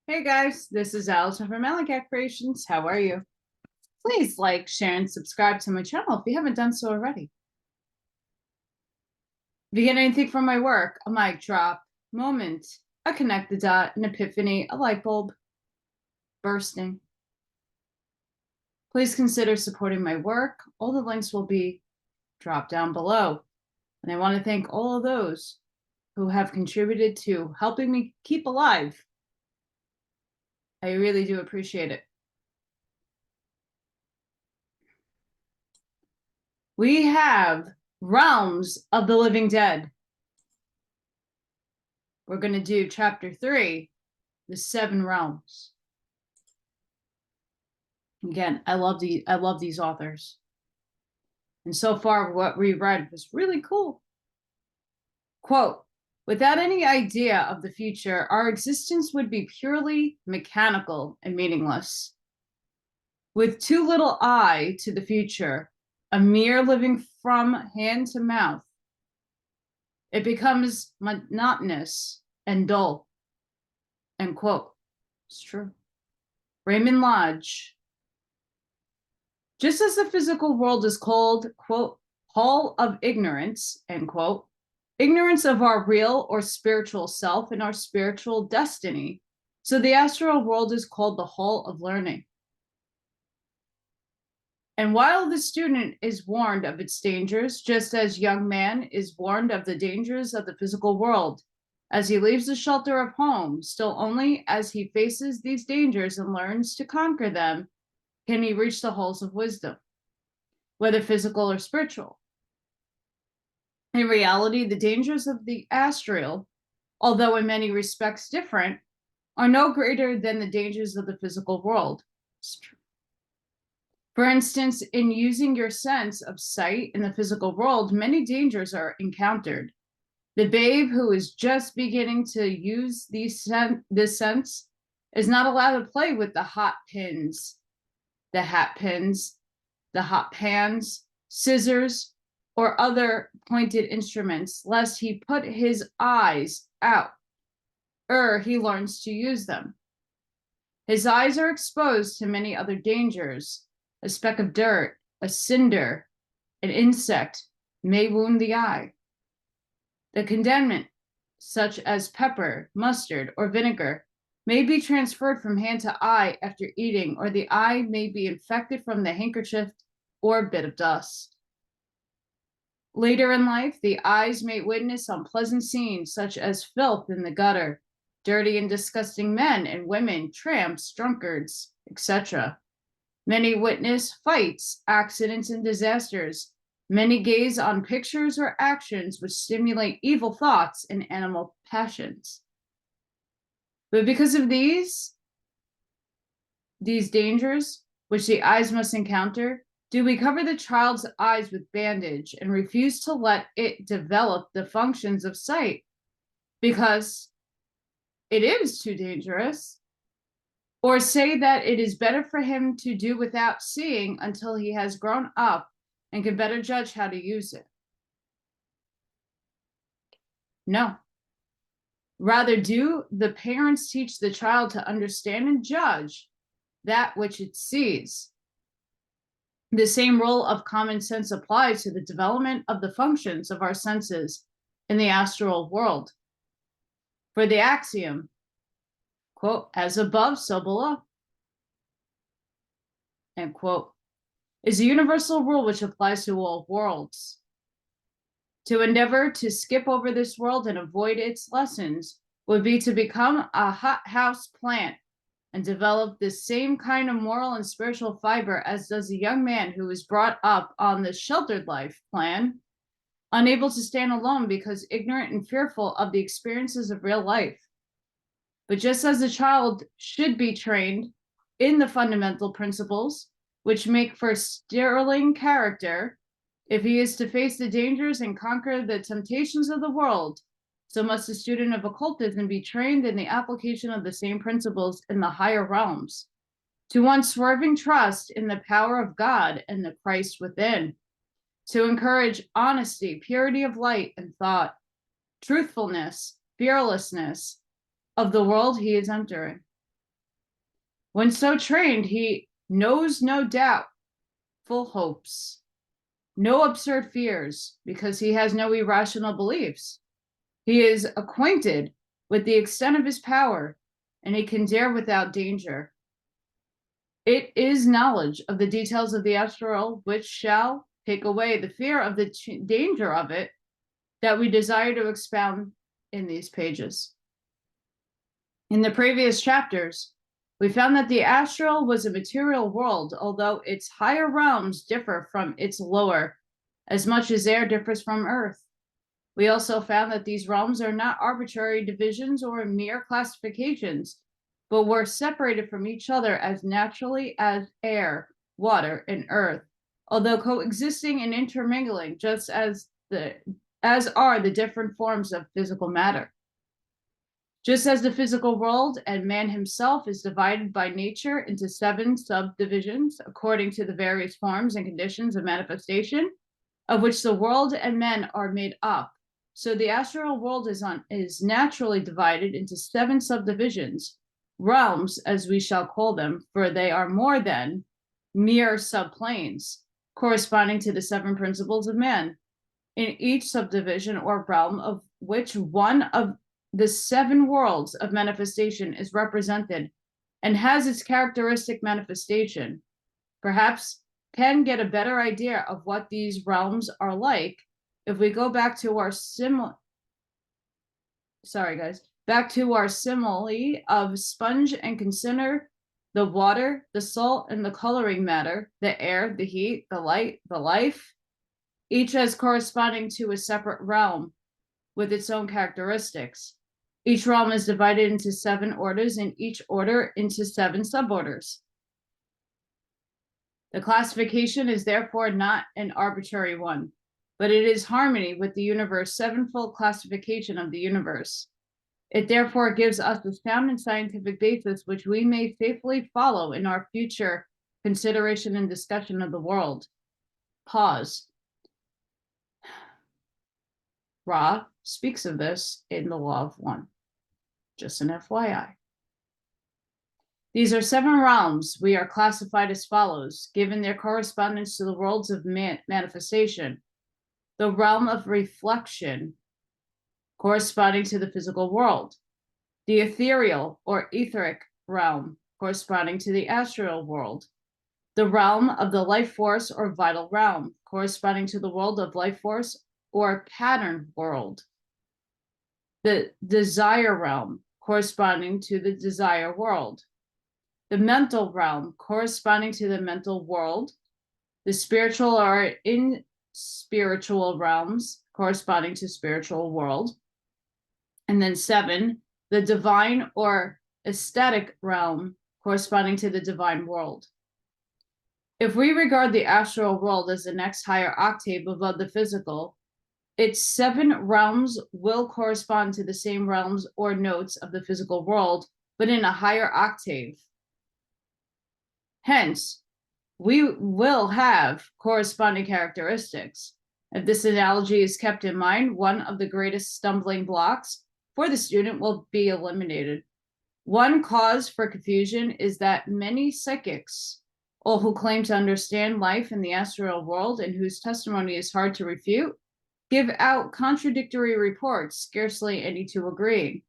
Hey guys, this is Allison from Allykatkreations. How are you? Please like, share, and subscribe to my channel if you haven't done so already. If you get anything from my work, a mic drop, moment, a connect the dot, an epiphany, a light bulb bursting, please consider supporting my work. All the links will be dropped down below. And I want to thank all of those who have contributed to helping me keep alive. I really do appreciate it. We have Realms of the Living Dead. We're going to do chapter 3, the 7 realms. Again, I love these authors. And so far what we read was really cool. Quote, without any idea of the future, our existence would be purely mechanical and meaningless. With too little eye to the future, a mere living from hand to mouth, it becomes monotonous and dull. End quote. It's true. Raymond Lodge. Just as the physical world is called, quote, hall of ignorance, end quote, ignorance of our real or spiritual self and our spiritual destiny, so the astral world is called the hall of learning. And while the student is warned of its dangers, just as young man is warned of the dangers of the physical world, as he leaves the shelter of home, still only as he faces these dangers and learns to conquer them, can he reach the halls of wisdom, whether physical or spiritual. In reality, the dangers of the astral, although in many respects different, are no greater than the dangers of the physical world. It's true. For instance, in using your sense of sight in the physical world, many dangers are encountered. The babe who is just beginning to use this sense is not allowed to play with the hot pins, the hat pins, the hot pans, scissors, or other pointed instruments, lest he put his eyes out, he learns to use them. His eyes are exposed to many other dangers. A speck of dirt, a cinder, an insect may wound the eye. The condiment, such as pepper, mustard, or vinegar, may be transferred from hand to eye after eating, or the eye may be infected from the handkerchief or bit of dust. Later in life, the eyes may witness unpleasant scenes such as filth in the gutter, dirty and disgusting men and women, tramps, drunkards, etc. Many witness fights, accidents, and disasters. Many gaze on pictures or actions which stimulate evil thoughts and animal passions. But because of these dangers, which the eyes must encounter, do we cover the child's eyes with bandage and refuse to let it develop the functions of sight because it is too dangerous? Or say that it is better for him to do without seeing until he has grown up and can better judge how to use it? No. Rather, do the parents teach the child to understand and judge that which it sees. The same rule of common sense applies to the development of the functions of our senses in the astral world. For the axiom, quote, as above, so below, end quote, is a universal rule which applies to all worlds. To endeavor to skip over this world and avoid its lessons would be to become a hothouse plant and develop the same kind of moral and spiritual fiber as does a young man who is brought up on the sheltered life plan, unable to stand alone because ignorant and fearful of the experiences of real life. But just as a child should be trained in the fundamental principles which make for sterling character, if he is to face the dangers and conquer the temptations of the world, so must a student of occultism be trained in the application of the same principles in the higher realms, to unswerving trust in the power of God and the Christ within, to encourage honesty, purity of light and thought, truthfulness, fearlessness of the world he is entering. When so trained, he knows no doubt, full hopes, no absurd fears, because he has no irrational beliefs. He is acquainted with the extent of his power, and he can dare without danger. It is knowledge of the details of the astral which shall take away the fear of the danger of it that we desire to expound in these pages. In the previous chapters, we found that the astral was a material world, although its higher realms differ from its lower, as much as air differs from earth. We also found that these realms are not arbitrary divisions or mere classifications, but were separated from each other as naturally as air, water, and earth, although coexisting and intermingling, just as are the different forms of physical matter. Just as the physical world and man himself is divided by nature into 7 subdivisions according to the various forms and conditions of manifestation, of which the world and men are made up, so the astral world is naturally divided into 7 subdivisions, realms, as we shall call them, for they are more than mere subplanes, corresponding to the 7 principles of man. In each subdivision or realm of which one of the 7 worlds of manifestation is represented and has its characteristic manifestation, perhaps can get a better idea of what these realms are like if we go back to our simile of sponge and consider the water, the salt, and the coloring matter, the air, the heat, the light, the life, each as corresponding to a separate realm with its own characteristics. Each realm is divided into 7 orders, and each order into 7 suborders. The classification is therefore not an arbitrary one, but it is harmony with the universe, 7-fold classification of the universe. It therefore gives us a sound and scientific basis which we may faithfully follow in our future consideration and discussion of the world. Pause. Ra speaks of this in the Law of One. Just an FYI. These are 7 realms. We are classified as follows, given their correspondence to the worlds of manifestation. The realm of reflection, corresponding to the physical world. The ethereal or etheric realm, corresponding to the astral world. The realm of the life force or vital realm, corresponding to the world of life force or pattern world. The desire realm, corresponding to the desire world. The mental realm, corresponding to the mental world. The spiritual or in-spiritual realms, corresponding to spiritual world. And then 7, the divine or ecstatic realm, corresponding to the divine world. If we regard the astral world as the next higher octave above the physical, its 7 realms will correspond to the same realms or notes of the physical world, but in a higher octave. Hence, we will have corresponding characteristics. If this analogy is kept in mind, one of the greatest stumbling blocks for the student will be eliminated. One cause for confusion is that many psychics, all who claim to understand life in the astral world and whose testimony is hard to refute, give out contradictory reports, scarcely any to agree.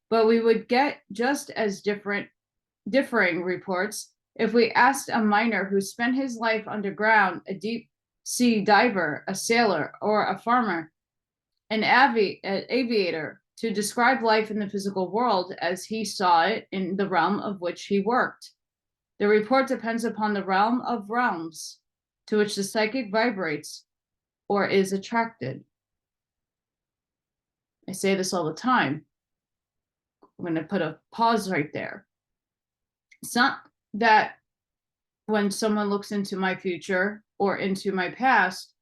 But we would get just as differing reports if we asked a miner who spent his life underground, a deep sea diver, a sailor, or a farmer, an aviator, to describe life in the physical world as he saw it in the realm of which he worked. The report depends upon the realm of realms to which the psychic vibrates or is attracted. I say this all the time. I'm going to put a pause right there. It's not that when someone looks into my future or into my past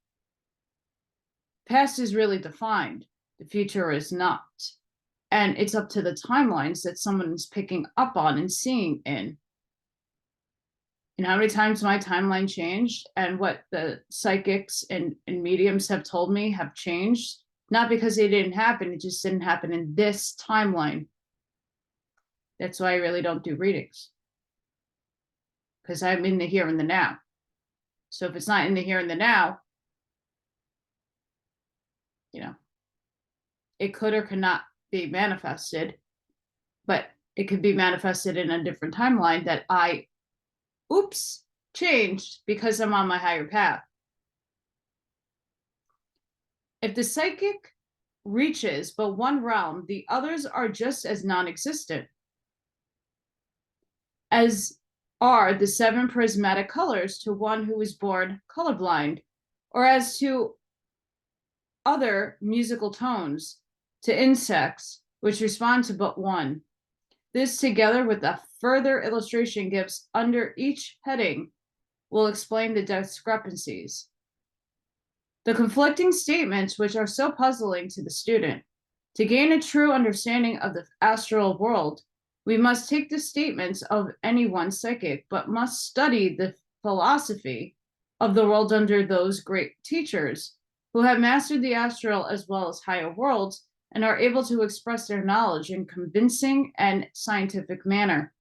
is really defined. The future is not. And it's up to the timelines that someone is picking up on and seeing in. And how many times my timeline changed and what the psychics and mediums have told me have changed, not because they didn't happen, it just didn't happen in this timeline. That's why I really don't do readings. because I'm in the here and the now. So if it's not in the here and the now, it could or could not be manifested, but it could be manifested in a different timeline that I, changed because I'm on my higher path. If the psychic reaches but one realm, the others are just as non-existent, as are the 7 prismatic colors to one who is born colorblind, or as to other musical tones to insects which respond to but one. This, together with a further illustration gives under each heading, will explain the discrepancies. The conflicting statements which are so puzzling to the student. To gain a true understanding of the astral world, we must take the statements of any one psychic, but must study the philosophy of the world under those great teachers who have mastered the astral as well as higher worlds and are able to express their knowledge in convincing and scientific manner.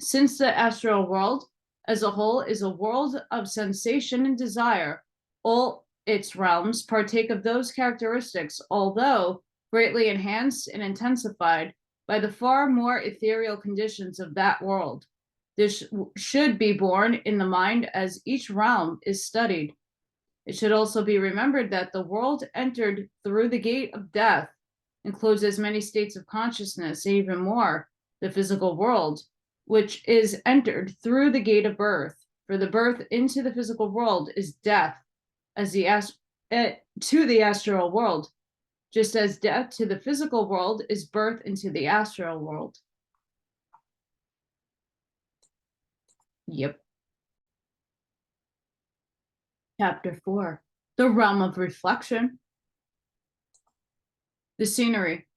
Since the astral world as a whole is a world of sensation and desire, all its realms partake of those characteristics, although greatly enhanced and intensified by the far more ethereal conditions of that world. This should be borne in the mind as each realm is studied. It should also be remembered that the world entered through the gate of death includes as many states of consciousness, and even more, the physical world, which is entered through the gate of birth. For the birth into the physical world is death, as to the astral world, just as death to the physical world is birth into the astral world. Yep. Chapter 4, the realm of reflection. The scenery.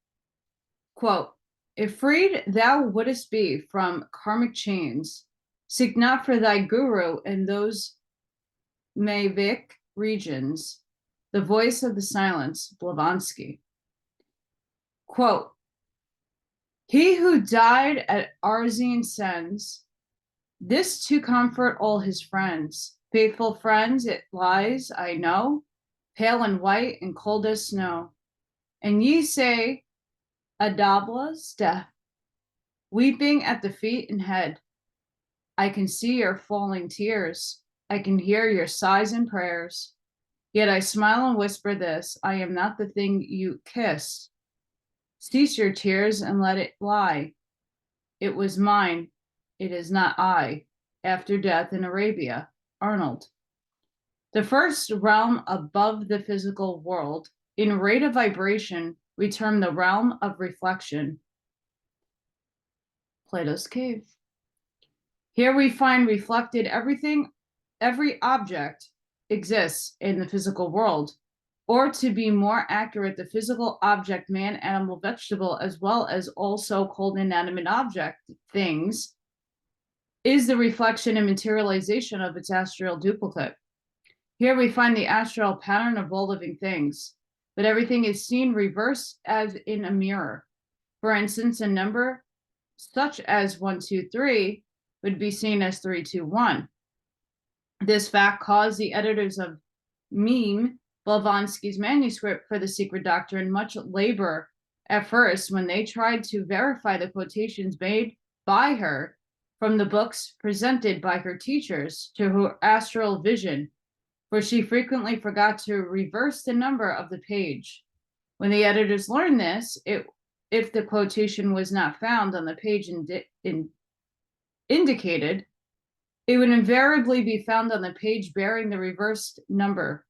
Quote, if freed thou wouldest be from karmic chains, seek not for thy guru in those Mavic regions, the voice of the silence, Blavatsky. Quote, he who died at Arzine sends this to comfort all his friends. Faithful friends, it lies, I know, pale and white and cold as snow. And ye say, Adabla's death, weeping at the feet and head. I can see your falling tears. I can hear your sighs and prayers. Yet I smile and whisper this, I am not the thing you kissed. Cease your tears and let it lie. It was mine. It is not I. After death in Arabia, Arnold. The first realm above the physical world, in rate of vibration, we term the realm of reflection. Plato's Cave. Here we find reflected everything, every object exists in the physical world, or to be more accurate, the physical object, man, animal, vegetable, as well as all so-called inanimate object things, is the reflection and materialization of its astral duplicate. Here we find the astral pattern of all living things, but everything is seen reversed as in a mirror. For instance, a number such as 123 would be seen as 321. This fact caused the editors of Meme Blavatsky's manuscript for the Secret Doctrine much labor at first when they tried to verify the quotations made by her from the books presented by her teachers to her astral vision, for she frequently forgot to reverse the number of the page. When the editors learned this, if the quotation was not found on the page indicated, it would invariably be found on the page bearing the reversed number.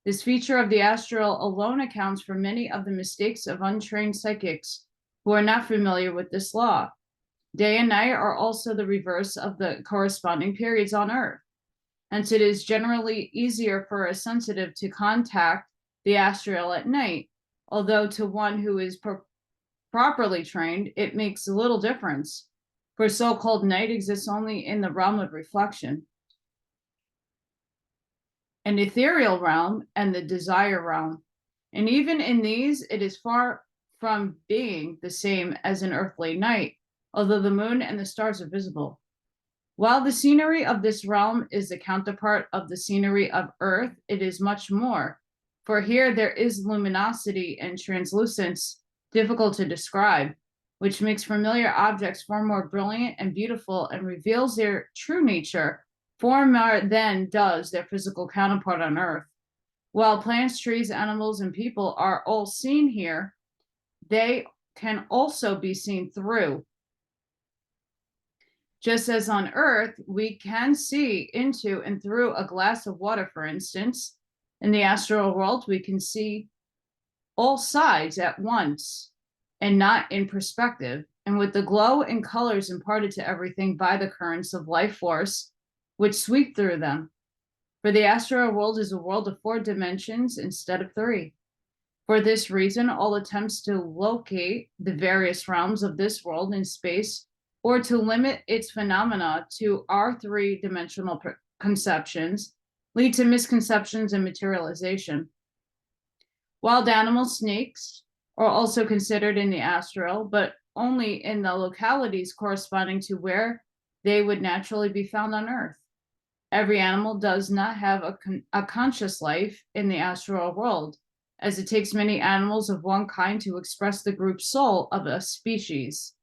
This feature of the astral alone accounts for many of the mistakes of untrained psychics who are not familiar with this law. Day and night are also the reverse of the corresponding periods on Earth. Hence, it is generally easier for a sensitive to contact the astral at night, although to one who is properly trained, it makes a little difference, for so-called night exists only in the realm of reflection. An ethereal realm and the desire realm. And even in these, it is far from being the same as an earthly night, although the moon and the stars are visible. While the scenery of this realm is the counterpart of the scenery of Earth, it is much more. For here there is luminosity and translucence difficult to describe, which makes familiar objects far more brilliant and beautiful and reveals their true nature far more than does their physical counterpart on Earth. While plants, trees, animals, and people are all seen here, they can also be seen through. Just as on Earth, we can see into and through a glass of water, for instance, in the astral world, we can see all sides at once and not in perspective. And with the glow and colors imparted to everything by the currents of life force, which sweep through them. For the astral world is a world of 4 dimensions instead of 3. For this reason, all attempts to locate the various realms of this world in space or to limit its phenomena to our 3-dimensional conceptions lead to misconceptions and materialization. Wild animals, snakes, are also considered in the astral, but only in the localities corresponding to where they would naturally be found on Earth. Every animal does not have a conscious life in the astral world, as it takes many animals of one kind to express the group soul of a species.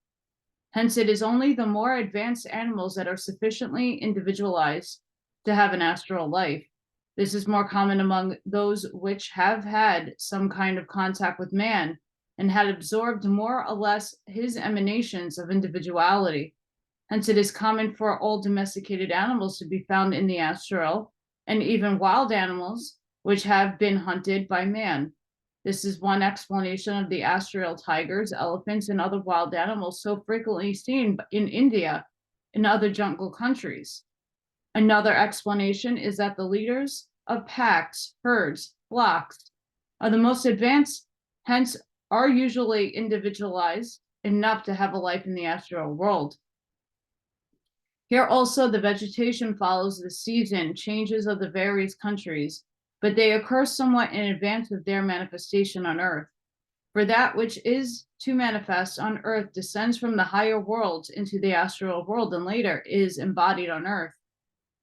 Hence, it is only the more advanced animals that are sufficiently individualized to have an astral life. This is more common among those which have had some kind of contact with man and had absorbed more or less his emanations of individuality. Hence, it is common for all domesticated animals to be found in the astral, and even wild animals which have been hunted by man. This is one explanation of the astral tigers, elephants, and other wild animals so frequently seen in India and other jungle countries. Another explanation is that the leaders of packs, herds, flocks are the most advanced, hence are usually individualized enough to have a life in the astral world. Here also the vegetation follows the season changes of the various countries, but they occur somewhat in advance of their manifestation on Earth. For that which is to manifest on Earth descends from the higher worlds into the astral world and later is embodied on Earth.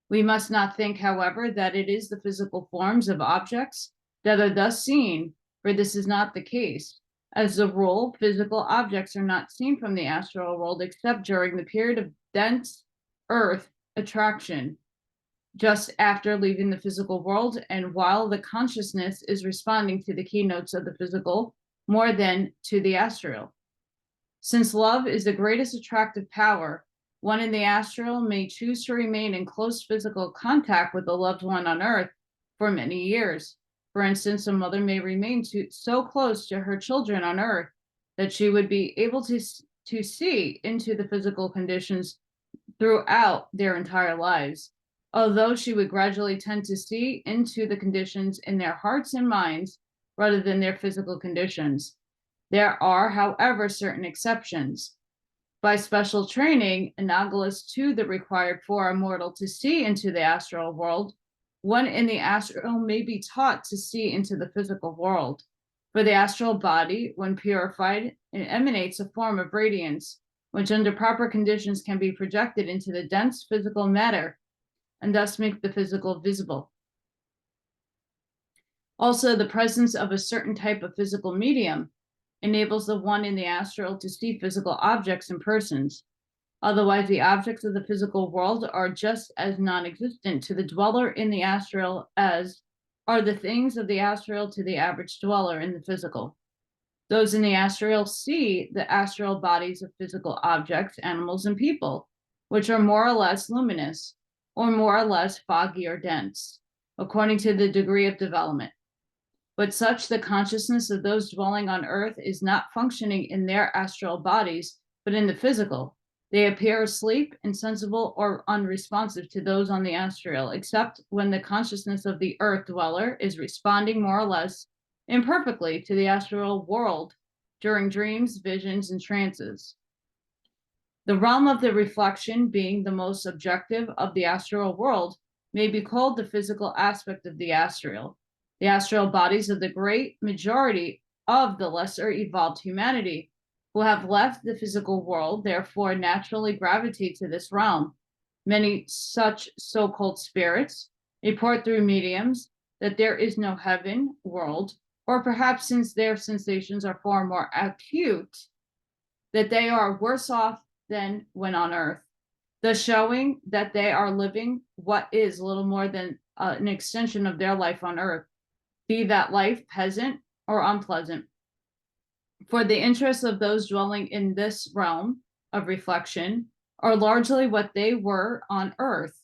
We must not think, however, that it is the physical forms of objects that are thus seen, for this is not the case. As a rule, physical objects are not seen from the astral world except during the period of dense Earth attraction, just after leaving the physical world and while the consciousness is responding to the keynotes of the physical more than to the astral. Since love is the greatest attractive power, one in the astral may choose to remain in close physical contact with a loved one on Earth for many years. For instance, a mother may remain so close to her children on Earth that she would be able to see into the physical conditions throughout their entire lives, although she would gradually tend to see into the conditions in their hearts and minds rather than their physical conditions. There are, however, certain exceptions. By special training, analogous to the required for a mortal to see into the astral world, one in the astral may be taught to see into the physical world. For the astral body, when purified, it emanates a form of radiance, which under proper conditions can be projected into the dense physical matter and thus make the physical visible. Also, the presence of a certain type of physical medium enables the one in the astral to see physical objects and persons. Otherwise, the objects of the physical world are just as non-existent to the dweller in the astral as are the things of the astral to the average dweller in the physical. Those in the astral see the astral bodies of physical objects, animals, and people, which are more or less luminous, or more or less foggy or dense, according to the degree of development. But such the consciousness of those dwelling on Earth is not functioning in their astral bodies, but in the physical. They appear asleep, insensible, or unresponsive to those on the astral, except when the consciousness of the Earth dweller is responding more or less imperfectly to the astral world during dreams, visions, and trances. The realm of the reflection, being the most objective of the astral world, may be called the physical aspect of the astral. The astral bodies of the great majority of the lesser evolved humanity who have left the physical world, therefore naturally gravitate to this realm. Many such so-called spirits report through mediums that there is no heaven world, or perhaps since their sensations are far more acute, that they are worse off than when on earth, thus showing that they are living what is little more than an extension of their life on earth, be that life pleasant or unpleasant. For the interests of those dwelling in this realm of reflection are largely what they were on earth,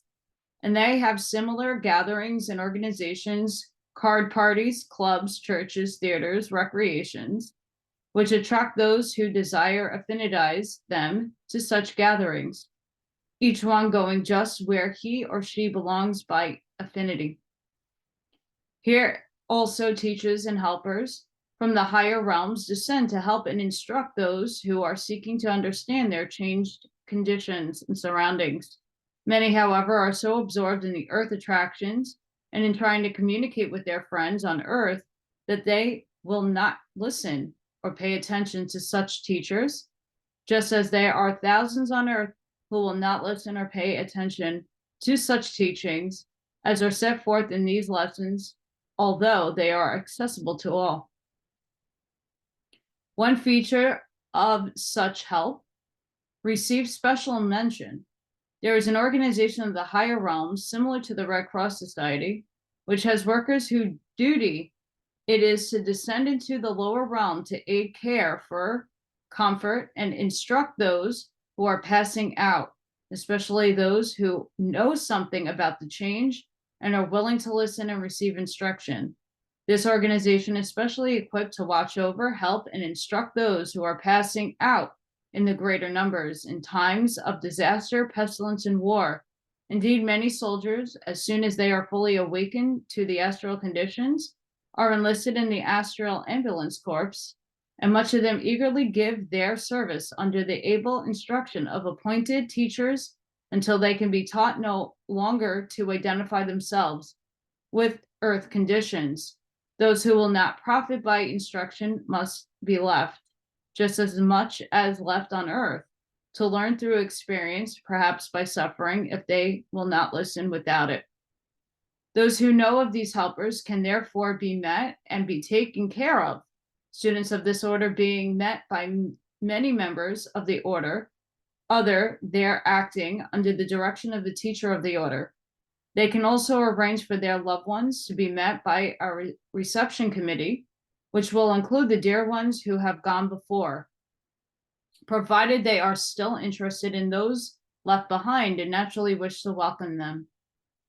and they have similar gatherings and organizations, card parties, clubs, churches, theaters, recreations, which attract those who desire affinitize them to such gatherings, each one going just where he or she belongs by affinity. Here also teachers and helpers from the higher realms descend to help and instruct those who are seeking to understand their changed conditions and surroundings. Many, however, are so absorbed in the earth attractions and in trying to communicate with their friends on earth that they will not listen or pay attention to such teachers, just as there are thousands on earth who will not listen or pay attention to such teachings as are set forth in these lessons, although they are accessible to all. One feature of such help receives special mention. There is an organization of the higher realms similar to the Red Cross Society, which has workers whose duty it is to descend into the lower realm to aid, care for, comfort, and instruct those who are passing out, especially those who know something about the change and are willing to listen and receive instruction. This organization is specially equipped to watch over, help, and instruct those who are passing out in the greater numbers in times of disaster, pestilence, and war. Indeed, many soldiers, as soon as they are fully awakened to the astral conditions, are enlisted in the Astral Ambulance Corps, and much of them eagerly give their service under the able instruction of appointed teachers until they can be taught no longer to identify themselves with earth conditions. Those who will not profit by instruction must be left, just as much as left on earth, to learn through experience, perhaps by suffering, if they will not listen without it. Those who know of these helpers can therefore be met and be taken care of. Students of this order being met by many members of the order, they're acting under the direction of the teacher of the order. They can also arrange for their loved ones to be met by a reception committee, which will include the dear ones who have gone before, provided they are still interested in those left behind and naturally wish to welcome them.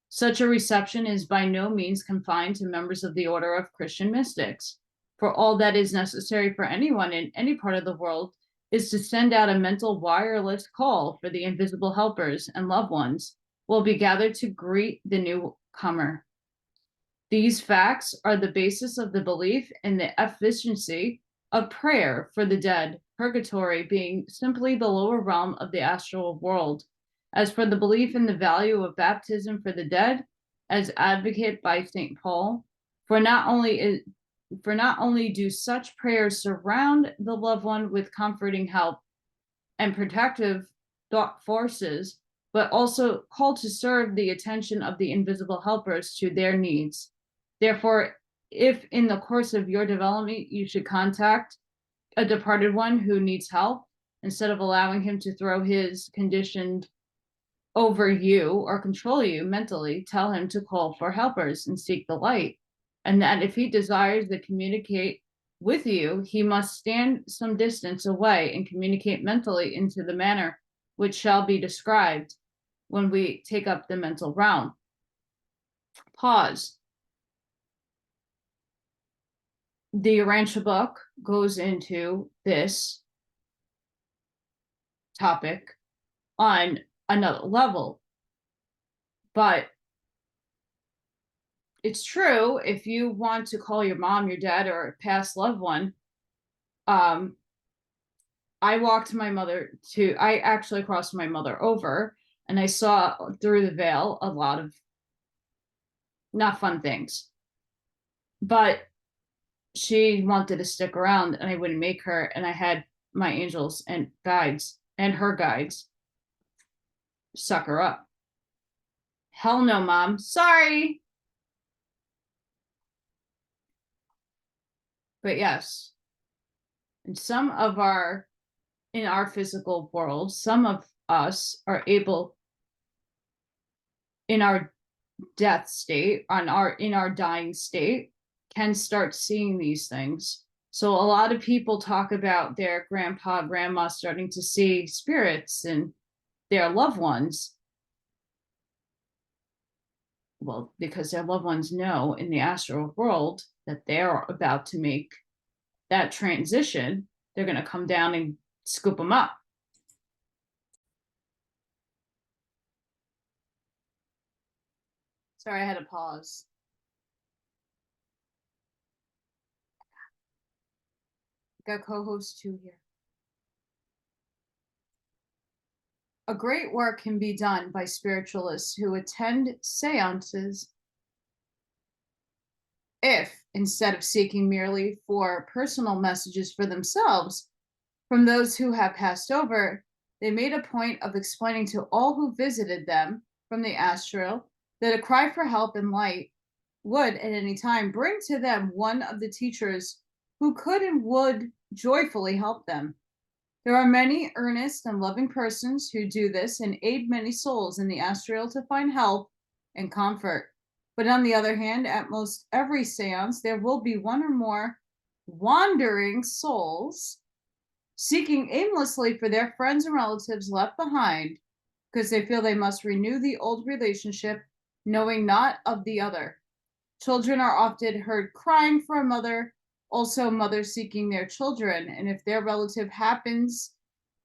Such a reception is by no means confined to members of the order of Christian mystics, for all that is necessary for anyone in any part of the world is to send out a mental wireless call for the invisible helpers and loved ones will be gathered to greet the newcomer. These facts are the basis of the belief in the efficiency of prayer for the dead, purgatory being simply the lower realm of the astral world. As for the belief in the value of baptism for the dead, as advocated by St. Paul, for not only do such prayers surround the loved one with comforting help and protective thought forces, but also call to serve the attention of the invisible helpers to their needs. Therefore, if in the course of your development you should contact a departed one who needs help, instead of allowing him to throw his conditioned over you or control you mentally, tell him to call for helpers and seek the light. And that if he desires to communicate with you, he must stand some distance away and communicate mentally into the manner which shall be described when we take up the mental realm. Pause. The Urantia book goes into this topic on another level, but it's true if you want to call your mom, your dad, or a past loved one. I walked my mother I actually crossed my mother over, and I saw through the veil a lot of not fun things, but she wanted to stick around and I wouldn't make her, and I had my angels and guides and her guides suck her up. Hell no, Mom. Sorry. But yes, in in our physical world, some of us are able in our death state, in our dying state, can start seeing these things. So a lot of people talk about their grandpa, grandma starting to see spirits and their loved ones. Well, because their loved ones know in the astral world that they're about to make that transition, they're going to come down and scoop them up. Sorry, I had to pause. Got co-host 2 here. A great work can be done by spiritualists who attend seances if, instead of seeking merely for personal messages for themselves from those who have passed over, they made a point of explaining to all who visited them from the astral that a cry for help and light would at any time bring to them one of the teachers who could and would joyfully help them. There are many earnest and loving persons who do this and aid many souls in the astral to find help and comfort. But on the other hand, at most every seance, there will be one or more wandering souls seeking aimlessly for their friends and relatives left behind because they feel they must renew the old relationship, knowing not of the other. Children are often heard crying for a mother, also mothers seeking their children, and if their relative happens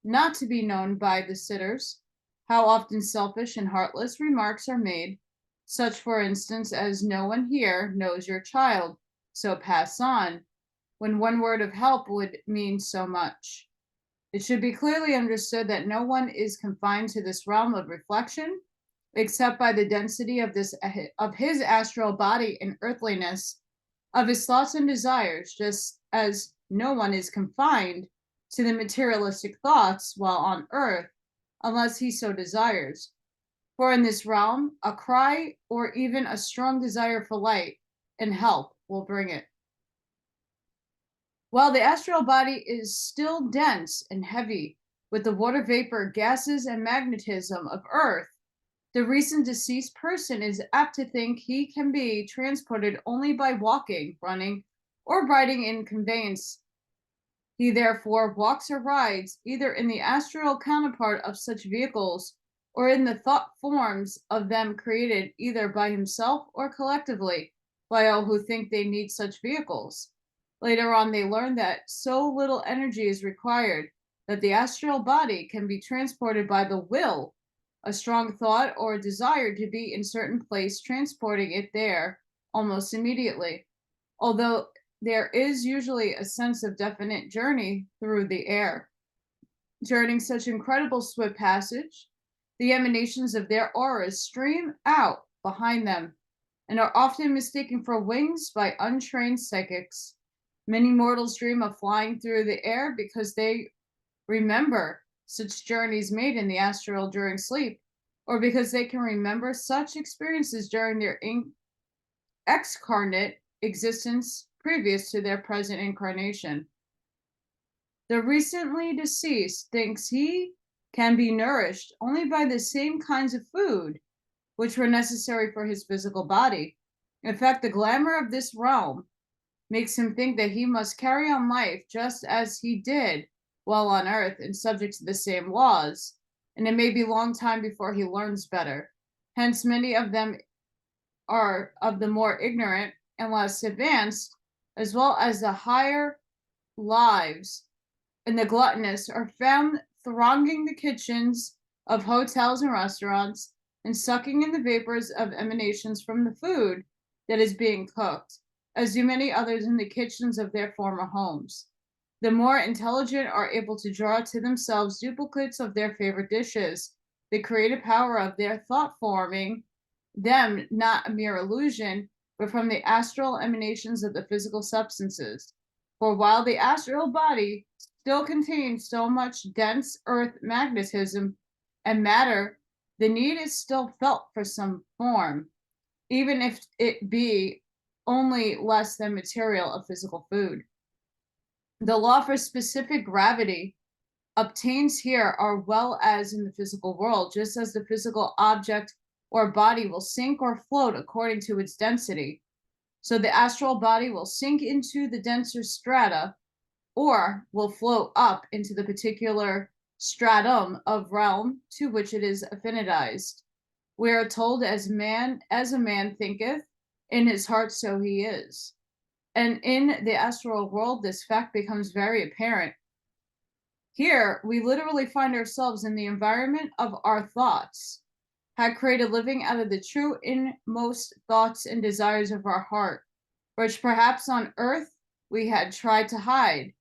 not to be known by the sitters, how often selfish and heartless remarks are made, such for instance as no one here knows your child, so pass on, when one word of help would mean so much. It should be clearly understood that no one is confined to this realm of reflection, except by the density of his astral body and earthliness, of his thoughts and desires, just as no one is confined to the materialistic thoughts while on earth, unless he so desires. For in this realm, a cry or even a strong desire for light and help will bring it. While the astral body is still dense and heavy with the water vapor, gases, and magnetism of Earth, the recent deceased person is apt to think he can be transported only by walking, running, or riding in conveyance. He therefore walks or rides either in the astral counterpart of such vehicles or in the thought forms of them created either by himself or collectively by all who think they need such vehicles. Later on, they learn that so little energy is required that the astral body can be transported by the will, a strong thought or a desire to be in certain place, transporting it there almost immediately. Although there is usually a sense of definite journey through the air. During such incredible swift passage, the emanations of their auras stream out behind them and are often mistaken for wings by untrained psychics. Many mortals dream of flying through the air because they remember such journeys made in the astral during sleep, or because they can remember such experiences during their excarnate existence previous to their present incarnation. The recently deceased thinks he can be nourished only by the same kinds of food which were necessary for his physical body. In fact, the glamour of this realm makes him think that he must carry on life just as he did while on earth and subject to the same laws, and it may be a long time before he learns better. Hence, many of them are of the more ignorant and less advanced, as well as the higher lives and the gluttonous, are found thronging the kitchens of hotels and restaurants and sucking in the vapors of emanations from the food that is being cooked, as do many others in the kitchens of their former homes. The more intelligent are able to draw to themselves duplicates of their favorite dishes, the creative power of their thought forming them not a mere illusion, but from the astral emanations of the physical substances. For while the astral body still contains so much dense earth magnetism and matter the need is still felt for some form, even if it be only less than material of physical food. The law for specific gravity obtains here as well as in the physical world, just as the physical object or body will sink or float according to its density. So the astral body will sink into the denser strata or will float up into the particular stratum of realm to which it is affinitized. We are told as a man thinketh, in his heart so he is. And in the astral world, this fact becomes very apparent. Here, we literally find ourselves in the environment of our thoughts, had created living out of the true inmost thoughts and desires of our heart, which perhaps on earth we had tried to hide.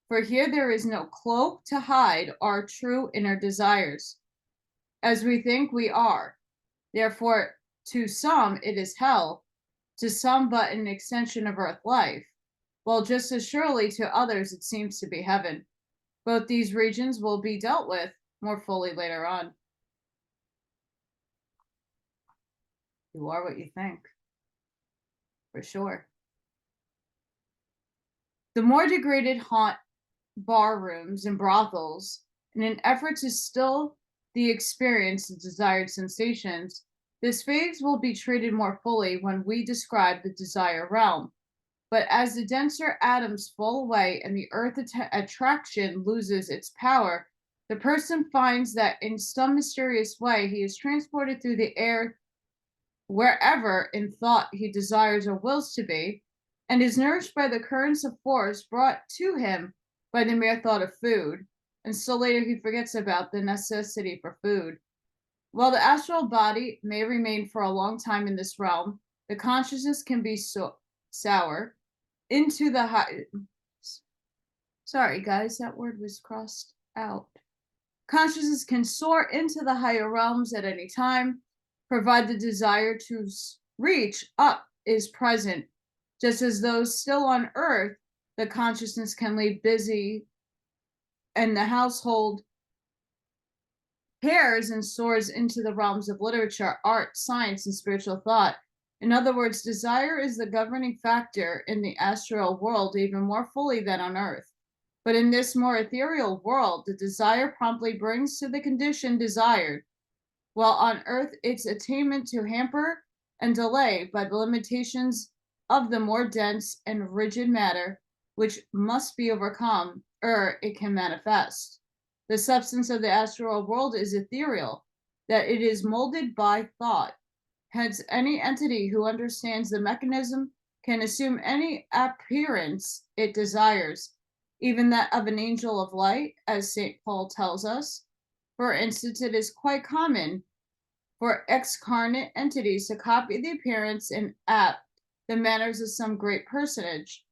For here there is no cloak to hide our true inner desires, as we think we are. Therefore, to some it is hell, to some but an extension of earth life, while just as surely to others it seems to be heaven. Both these regions will be dealt with more fully later on. You are what you think, for sure. The more degraded haunt bar rooms and brothels in an effort to still the experience of desired sensations. This phase will be treated more fully when we describe the desire realm. But as the denser atoms fall away and the earth attraction loses its power, the person finds that in some mysterious way he is transported through the air wherever in thought he desires or wills to be, and is nourished by the currents of force brought to him by the mere thought of food, and still later he forgets about the necessity for food. While the astral body may remain for a long time in this realm, the consciousness can be sour into the high. Sorry, guys, that word was crossed out. Consciousness can soar into the higher realms at any time, provide the desire to reach up is present, just as those still on earth, the consciousness can leave busy and the household pairs and soars into the realms of literature, art, science, and spiritual thought. In other words, desire is the governing factor in the astral world even more fully than on earth. But in this more ethereal world, the desire promptly brings to the condition desired, while on earth its attainment to hamper and delay by the limitations of the more dense and rigid matter, which must be overcome ere it can manifest. The substance of the astral world is ethereal, that it is molded by thought. Hence, any entity who understands the mechanism can assume any appearance it desires, even that of an angel of light, as St. Paul tells us. For instance, it is quite common for excarnate entities to copy the appearance and the manners of some great personage,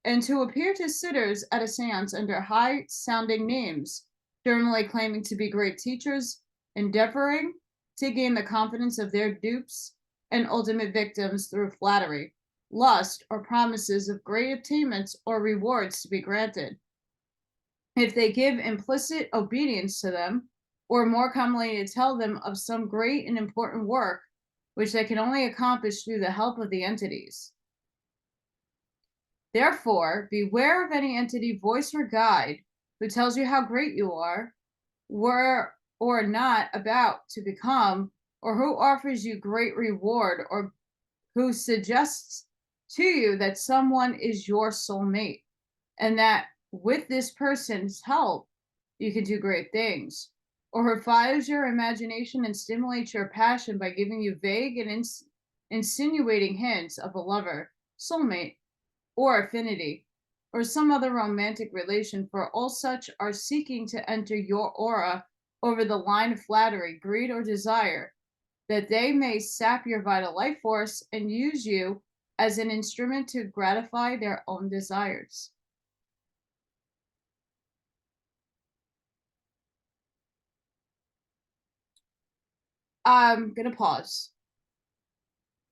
and to appear to sitters at a seance under high-sounding names, generally claiming to be great teachers, endeavoring to gain the confidence of their dupes and ultimate victims through flattery, lust, or promises of great attainments or rewards to be granted. If they give implicit obedience to them, or more commonly to tell them of some great and important work, which they can only accomplish through the help of the entities. Therefore, beware of any entity, voice, or guide who tells you how great you are, were or not about to become, or who offers you great reward, or who suggests to you that someone is your soulmate, and that with this person's help, you can do great things, or who fires your imagination and stimulates your passion by giving you vague and insinuating hints of a lover, soulmate, or affinity, or some other romantic relation, for all such are seeking to enter your aura over the line of flattery, greed, or desire, that they may sap your vital life force and use you as an instrument to gratify their own desires. I'm gonna pause.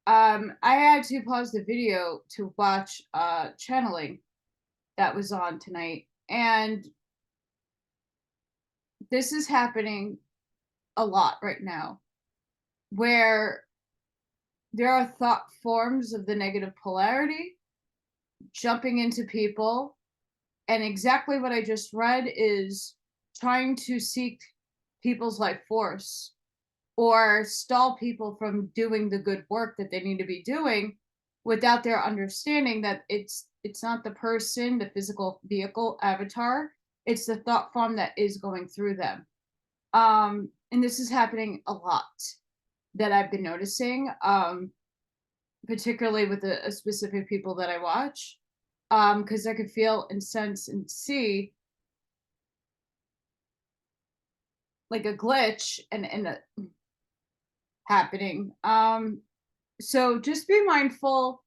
I had to pause the video to watch channeling that was on tonight, and this is happening a lot right now. where there are thought forms of the negative polarity jumping into people. And exactly what I just read is trying to seek people's life force or stall people from doing the good work that they need to be doing without their understanding that it's not the person, the physical vehicle avatar, it's the thought form that is going through them. And this is happening a lot that I've been noticing, particularly with a specific people that I watch, because I could feel and sense and see like a glitch and happening. So just be mindful,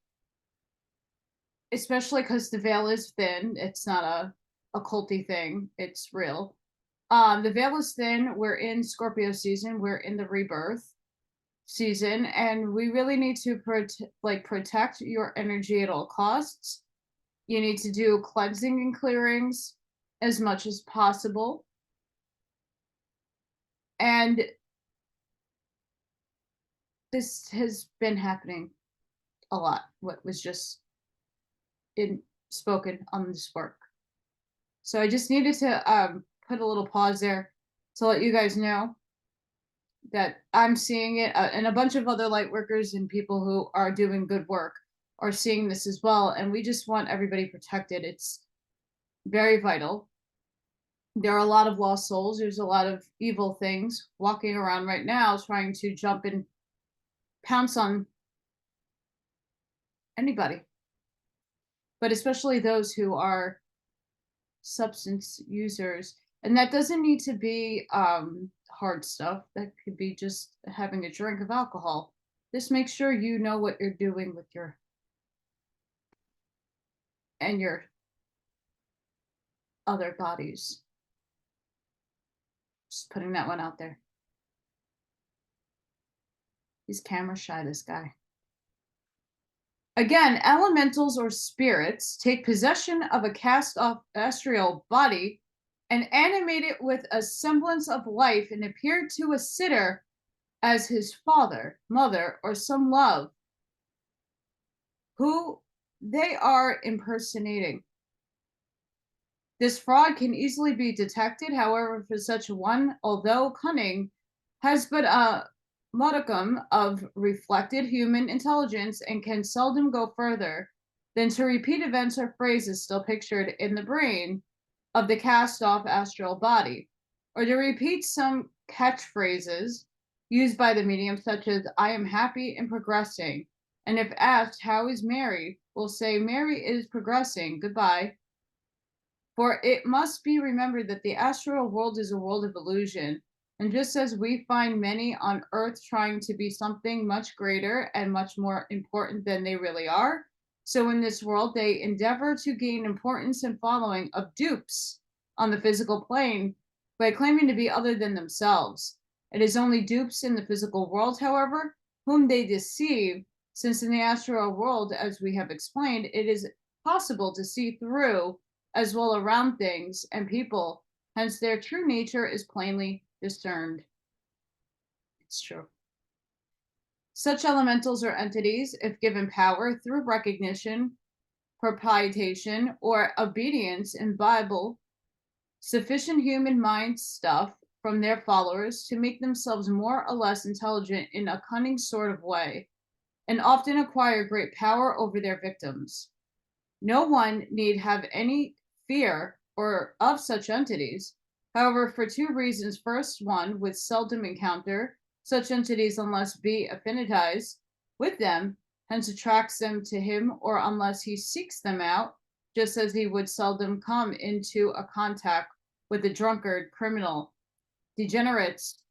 especially because the veil is thin. It's not a culty thing. It's real. The veil is thin. We're in Scorpio season. We're in the rebirth season, and we really need to protect your energy at all costs. You need to do cleansing and clearings as much as possible. And this has been happening a lot, what was just spoken on this work. So I just needed to put a little pause there to let you guys know that I'm seeing it, and a bunch of other light workers and people who are doing good work are seeing this as well. And we just want everybody protected. It's very vital. There are a lot of lost souls. There's a lot of evil things walking around right now trying to jump and pounce on anybody, but especially those who are substance users. And that doesn't need to be hard stuff. That could be just having a drink of alcohol. Just make sure you know what you're doing with your other bodies. Just putting that one out there. He's camera shy, this guy. Again, elementals or spirits take possession of a cast-off astral body and animate it with a semblance of life and appear to a sitter as his father, mother, or some love who they are impersonating. This fraud can easily be detected, however, for such one, although cunning, has but a modicum of reflected human intelligence and can seldom go further than to repeat events or phrases still pictured in the brain of the cast-off astral body, or to repeat some catchphrases used by the medium, such as "I am happy and progressing," and if asked, "How is Mary?" will say, "Mary is progressing, goodbye." For it must be remembered that the astral world is a world of illusion, and just as we find many on Earth trying to be something much greater and much more important than they really are, so in this world they endeavor to gain importance and following of dupes on the physical plane by claiming to be other than themselves. It is only dupes in the physical world, however, whom they deceive, since in the astral world, as we have explained, it is possible to see through as well around things and people, hence their true nature is plainly discerned. It's true. Such elementals or entities, if given power through recognition, propitiation, or obedience in Bible, sufficient human mind stuff from their followers to make themselves more or less intelligent in a cunning sort of way, and often acquire great power over their victims. No one need have any fear or of such entities. However, for two reasons. First, one would seldom encounter such entities unless be affinitized with them, hence attracts them to him, or unless he seeks them out, just as he would seldom come into a contact with a drunkard, criminal, degenerates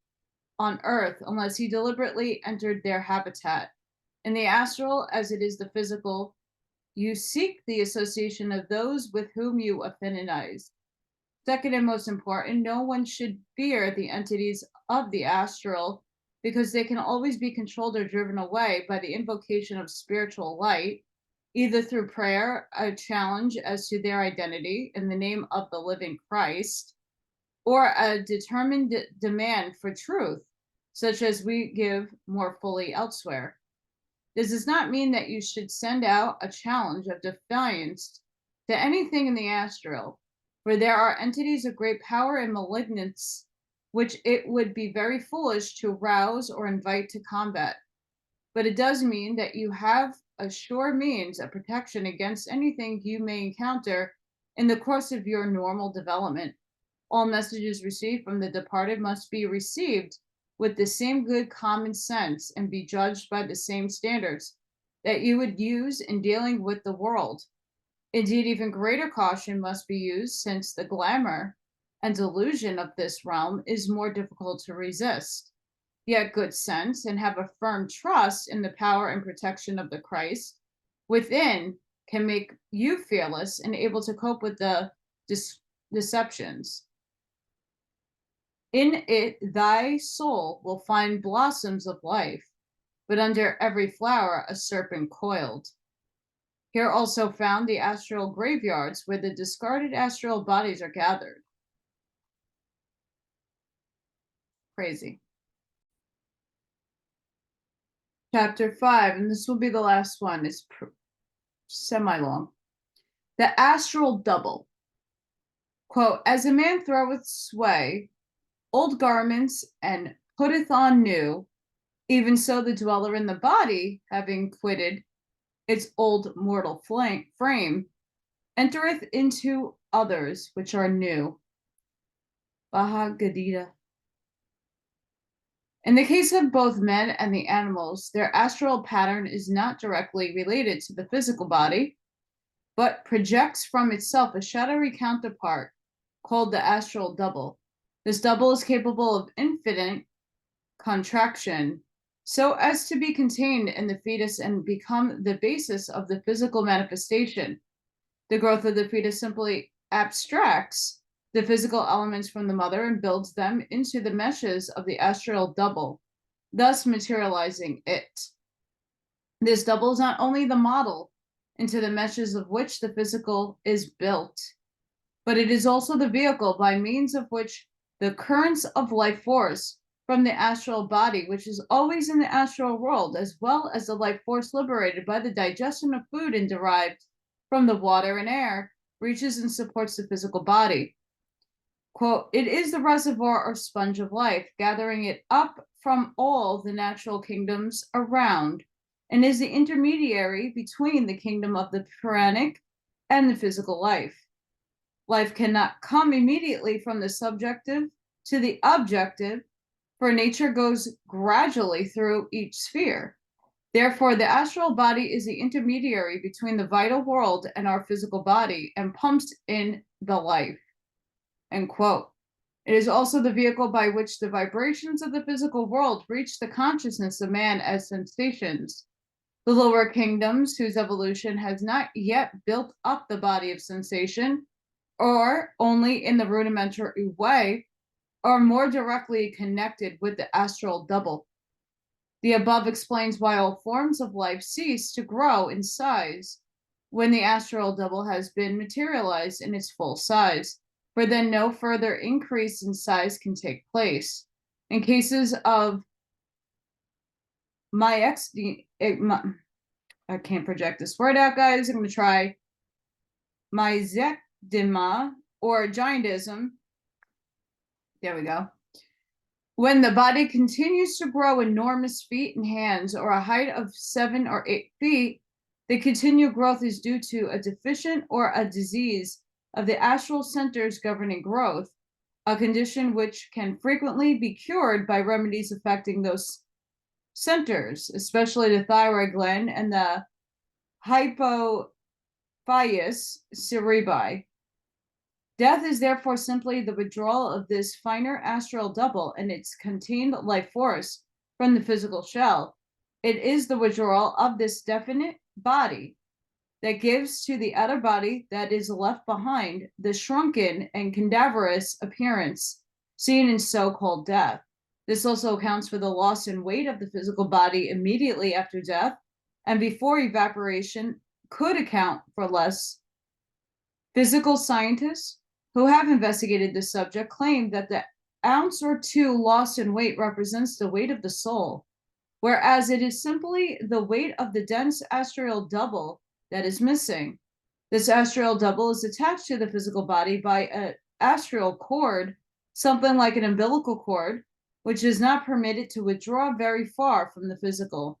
on earth unless he deliberately entered their habitat. In the astral, as it is the physical, you seek the association of those with whom you affinize. Second and most important, no one should fear the entities of the astral because they can always be controlled or driven away by the invocation of spiritual light, either through prayer, a challenge as to their identity in the name of the living Christ, or a determined demand for truth, such as we give more fully elsewhere. This does not mean that you should send out a challenge of defiance to anything in the astral, for there are entities of great power and malignance which it would be very foolish to rouse or invite to combat. But it does mean that you have a sure means of protection against anything you may encounter in the course of your normal development. All messages received from the departed must be received with the same good common sense and be judged by the same standards that you would use in dealing with the world. Indeed, even greater caution must be used since the glamour and delusion of this realm is more difficult to resist. Yet good sense and have a firm trust in the power and protection of the Christ within can make you fearless and able to cope with the deceptions. In it, thy soul will find blossoms of life, but under every flower a serpent coiled. Here also found the astral graveyards where the discarded astral bodies are gathered. Crazy. Chapter 5, and this will be the last one. It's semi-long. The astral double. Quote, as a man throweth sway old garments and putteth on new, even so the dweller in the body, having quitted its old mortal frame, entereth into others which are new. Bhagavad Gita. In the case of both men and the animals, their astral pattern is not directly related to the physical body, but projects from itself a shadowy counterpart called the astral double. This double is capable of infinite contraction so as to be contained in the fetus and become the basis of the physical manifestation. The growth of the fetus simply abstracts the physical elements from the mother and builds them into the meshes of the astral double, thus materializing it. This double is not only the model into the meshes of which the physical is built, but it is also the vehicle by means of which the currents of life force from the astral body, which is always in the astral world, as well as the life force liberated by the digestion of food and derived from the water and air, reaches and supports the physical body. Quote, it is the reservoir or sponge of life, gathering it up from all the natural kingdoms around, and is the intermediary between the kingdom of the pranic and the physical life. Life cannot come immediately from the subjective to the objective, for nature goes gradually through each sphere. Therefore, the astral body is the intermediary between the vital world and our physical body and pumps in the life. End quote. It is also the vehicle by which the vibrations of the physical world reach the consciousness of man as sensations. The lower kingdoms, whose evolution has not yet built up the body of sensation, or only in the rudimentary way, are more directly connected with the astral double. The above explains why all forms of life cease to grow in size when the astral double has been materialized in its full size, for then no further increase in size can take place. In cases of I can't project this word out, guys. I'm going to try myzecdema or giantism. There we go. When the body continues to grow enormous feet and hands, or a height of 7 or 8 feet, the continued growth is due to a deficient or a disease of the astral centers governing growth, a condition which can frequently be cured by remedies affecting those centers, especially the thyroid gland and the hypophysis cerebri. Death is therefore simply the withdrawal of this finer astral double and its contained life force from the physical shell. It is the withdrawal of this definite body that gives to the outer body that is left behind the shrunken and cadaverous appearance seen in so-called death. This also accounts for the loss in weight of the physical body immediately after death, and before evaporation could account for less. Physical scientists who have investigated this subject claim that the ounce or two lost in weight represents the weight of the soul, whereas it is simply the weight of the dense astral double that is missing. This astral double is attached to the physical body by an astral cord, something like an umbilical cord, which is not permitted to withdraw very far from the physical.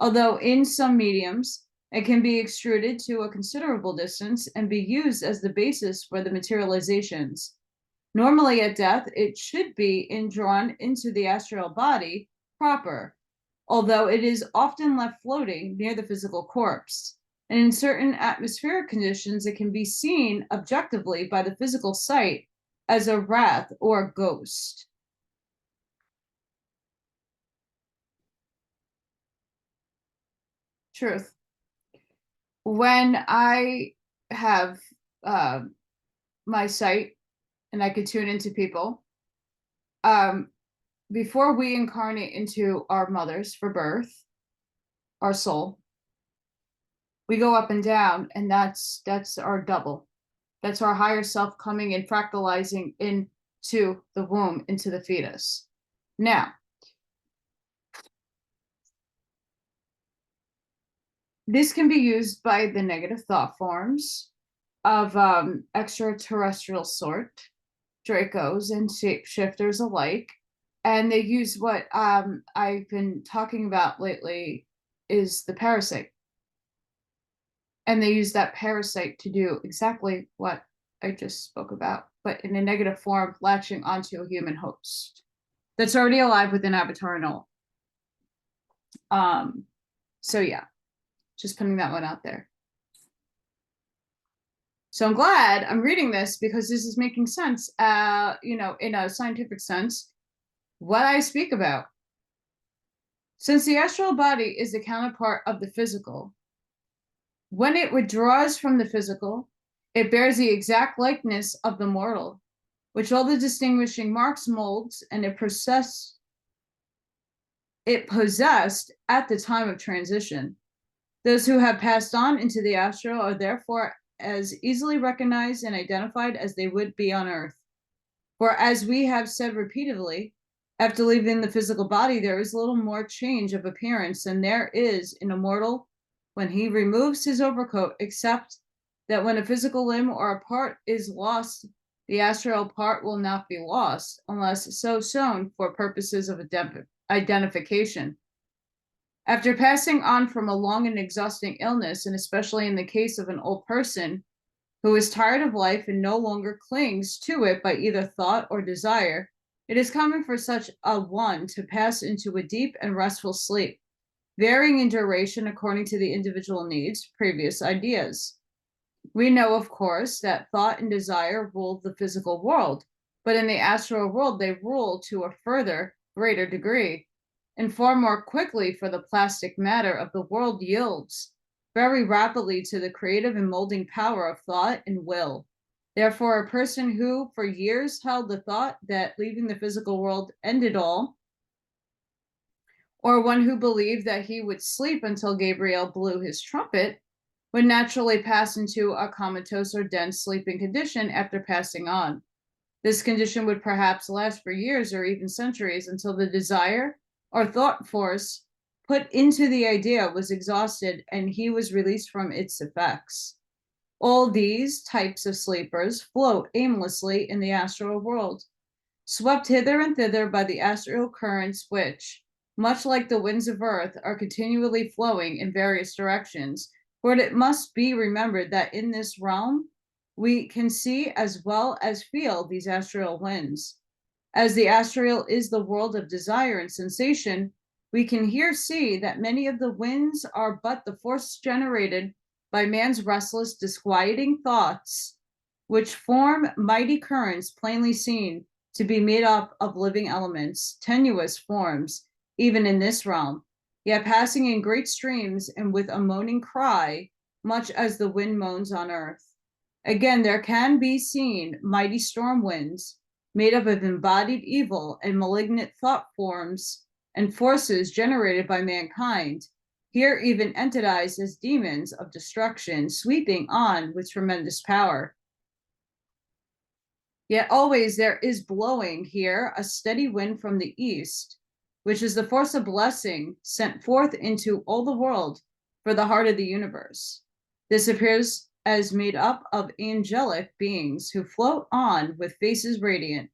Although in some mediums, it can be extruded to a considerable distance and be used as the basis for the materializations. Normally at death, it should be indrawn into the astral body proper, although it is often left floating near the physical corpse. And in certain atmospheric conditions, it can be seen objectively by the physical sight as a wraith or ghost. Truth. When I have my sight and I could tune into people, before we incarnate into our mothers for birth, our soul, we go up and down, and that's our double. That's our higher self coming and fractalizing into the womb, into the fetus. Now, this can be used by the negative thought forms of extraterrestrial sort, Dracos and shapeshifters alike. And they use what I've been talking about lately is the parasite. And they use that parasite to do exactly what I just spoke about, but in a negative form, latching onto a human host that's already alive with an avatar and all. So yeah, just putting that one out there. So I'm glad I'm reading this because this is making sense, in a scientific sense, what I speak about. Since the astral body is the counterpart of the physical, when it withdraws from the physical, it bears the exact likeness of the mortal, which all the distinguishing marks, molds, and it possessed at the time of transition. Those who have passed on into the astral are therefore as easily recognized and identified as they would be on Earth. For as we have said repeatedly, after leaving the physical body, there is little more change of appearance than there is in a mortal when he removes his overcoat, except that when a physical limb or a part is lost, the astral part will not be lost, unless so shown for purposes of identification. After passing on from a long and exhausting illness, and especially in the case of an old person who is tired of life and no longer clings to it by either thought or desire, it is common for such a one to pass into a deep and restful sleep, varying in duration according to the individual needs, previous ideas. We know, of course, that thought and desire rule the physical world, but in the astral world, they rule to a further, greater degree, and far more quickly, for the plastic matter of the world yields very rapidly to the creative and molding power of thought and will. Therefore, a person who for years held the thought that leaving the physical world ended all, or one who believed that he would sleep until Gabriel blew his trumpet, would naturally pass into a comatose or dense sleeping condition after passing on. This condition would perhaps last for years or even centuries until the desire or thought force put into the idea was exhausted and he was released from its effects. All these types of sleepers float aimlessly in the astral world, swept hither and thither by the astral currents which, much like the winds of earth, are continually flowing in various directions. For it must be remembered that in this realm, we can see as well as feel these astral winds. As the astral is the world of desire and sensation, we can here see that many of the winds are but the force generated by man's restless, disquieting thoughts, which form mighty currents plainly seen to be made up of living elements, tenuous forms, even in this realm, yet passing in great streams and with a moaning cry, much as the wind moans on earth. Again, there can be seen mighty storm winds, made up of embodied evil and malignant thought forms and forces generated by mankind, here even entitized as demons of destruction, sweeping on with tremendous power. Yet always there is blowing here a steady wind from the east, which is the force of blessing sent forth into all the world for the heart of the universe. This appears as made up of angelic beings who float on with faces radiant,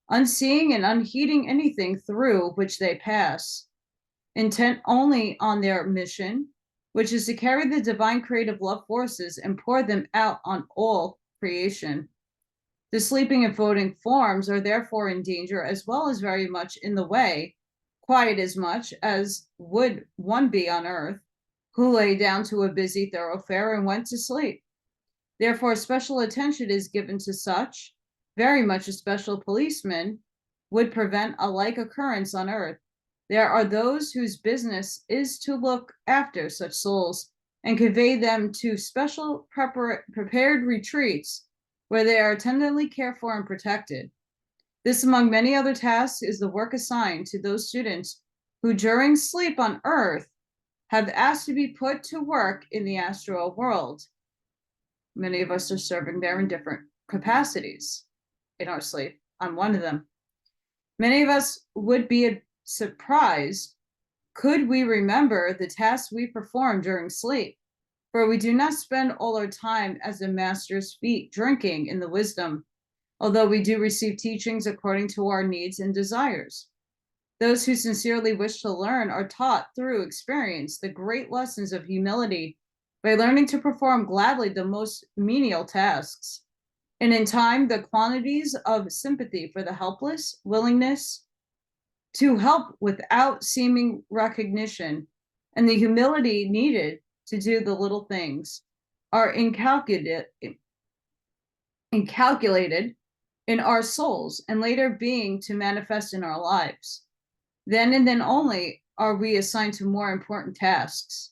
unseeing and unheeding anything through which they pass, intent only on their mission, which is to carry the divine creative love forces and pour them out on all creation. The sleeping and floating forms are therefore in danger as well as very much in the way, quite as much as would one be on earth, who lay down to a busy thoroughfare and went to sleep. Therefore, special attention is given to such, very much a special policeman would prevent a like occurrence on earth. There are those whose business is to look after such souls and convey them to special prepared retreats where they are tenderly cared for and protected. This, among many other tasks, is the work assigned to those students who during sleep on earth have asked to be put to work in the astral world. Many of us are serving there in different capacities in our sleep. I'm one of them. Many of us would be surprised could we remember the tasks we perform during sleep, for we do not spend all our time as the master's feet drinking in the wisdom, although we do receive teachings according to our needs and desires. Those who sincerely wish to learn are taught through experience the great lessons of humility by learning to perform gladly the most menial tasks, and in time the quantities of sympathy for the helpless, willingness to help without seeming recognition, and the humility needed to do the little things are incalculated in our souls and later being to manifest in our lives. Then and then only are we assigned to more important tasks.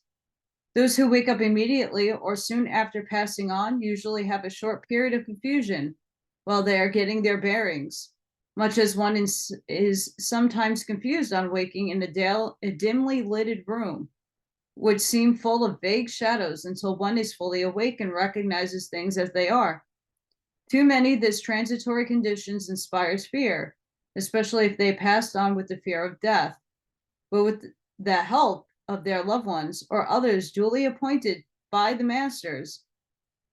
Those who wake up immediately or soon after passing on usually have a short period of confusion while they are getting their bearings, much as one is sometimes confused on waking in a dimly lighted room, which seem full of vague shadows until one is fully awake and recognizes things as they are. Too many, this transitory conditions inspires fear, especially if they passed on with the fear of death, but with the help of their loved ones or others duly appointed by the masters,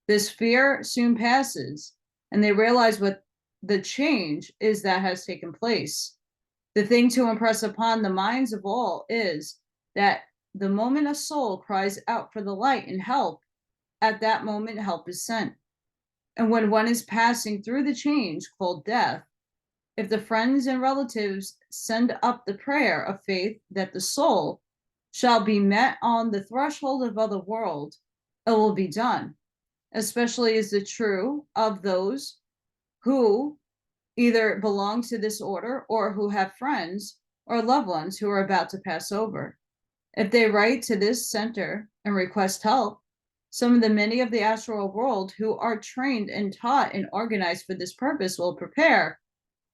this fear soon passes, and they realize what the change is that has taken place. The thing to impress upon the minds of all is that the moment a soul cries out for the light and help, at that moment help is sent. And when one is passing through the change called death, if the friends and relatives send up the prayer of faith that the soul shall be met on the threshold of other world, it will be done. Especially is it true of those who either belong to this order or who have friends or loved ones who are about to pass over. If they write to this center and request help, some of the many of the astral world who are trained and taught and organized for this purpose will prepare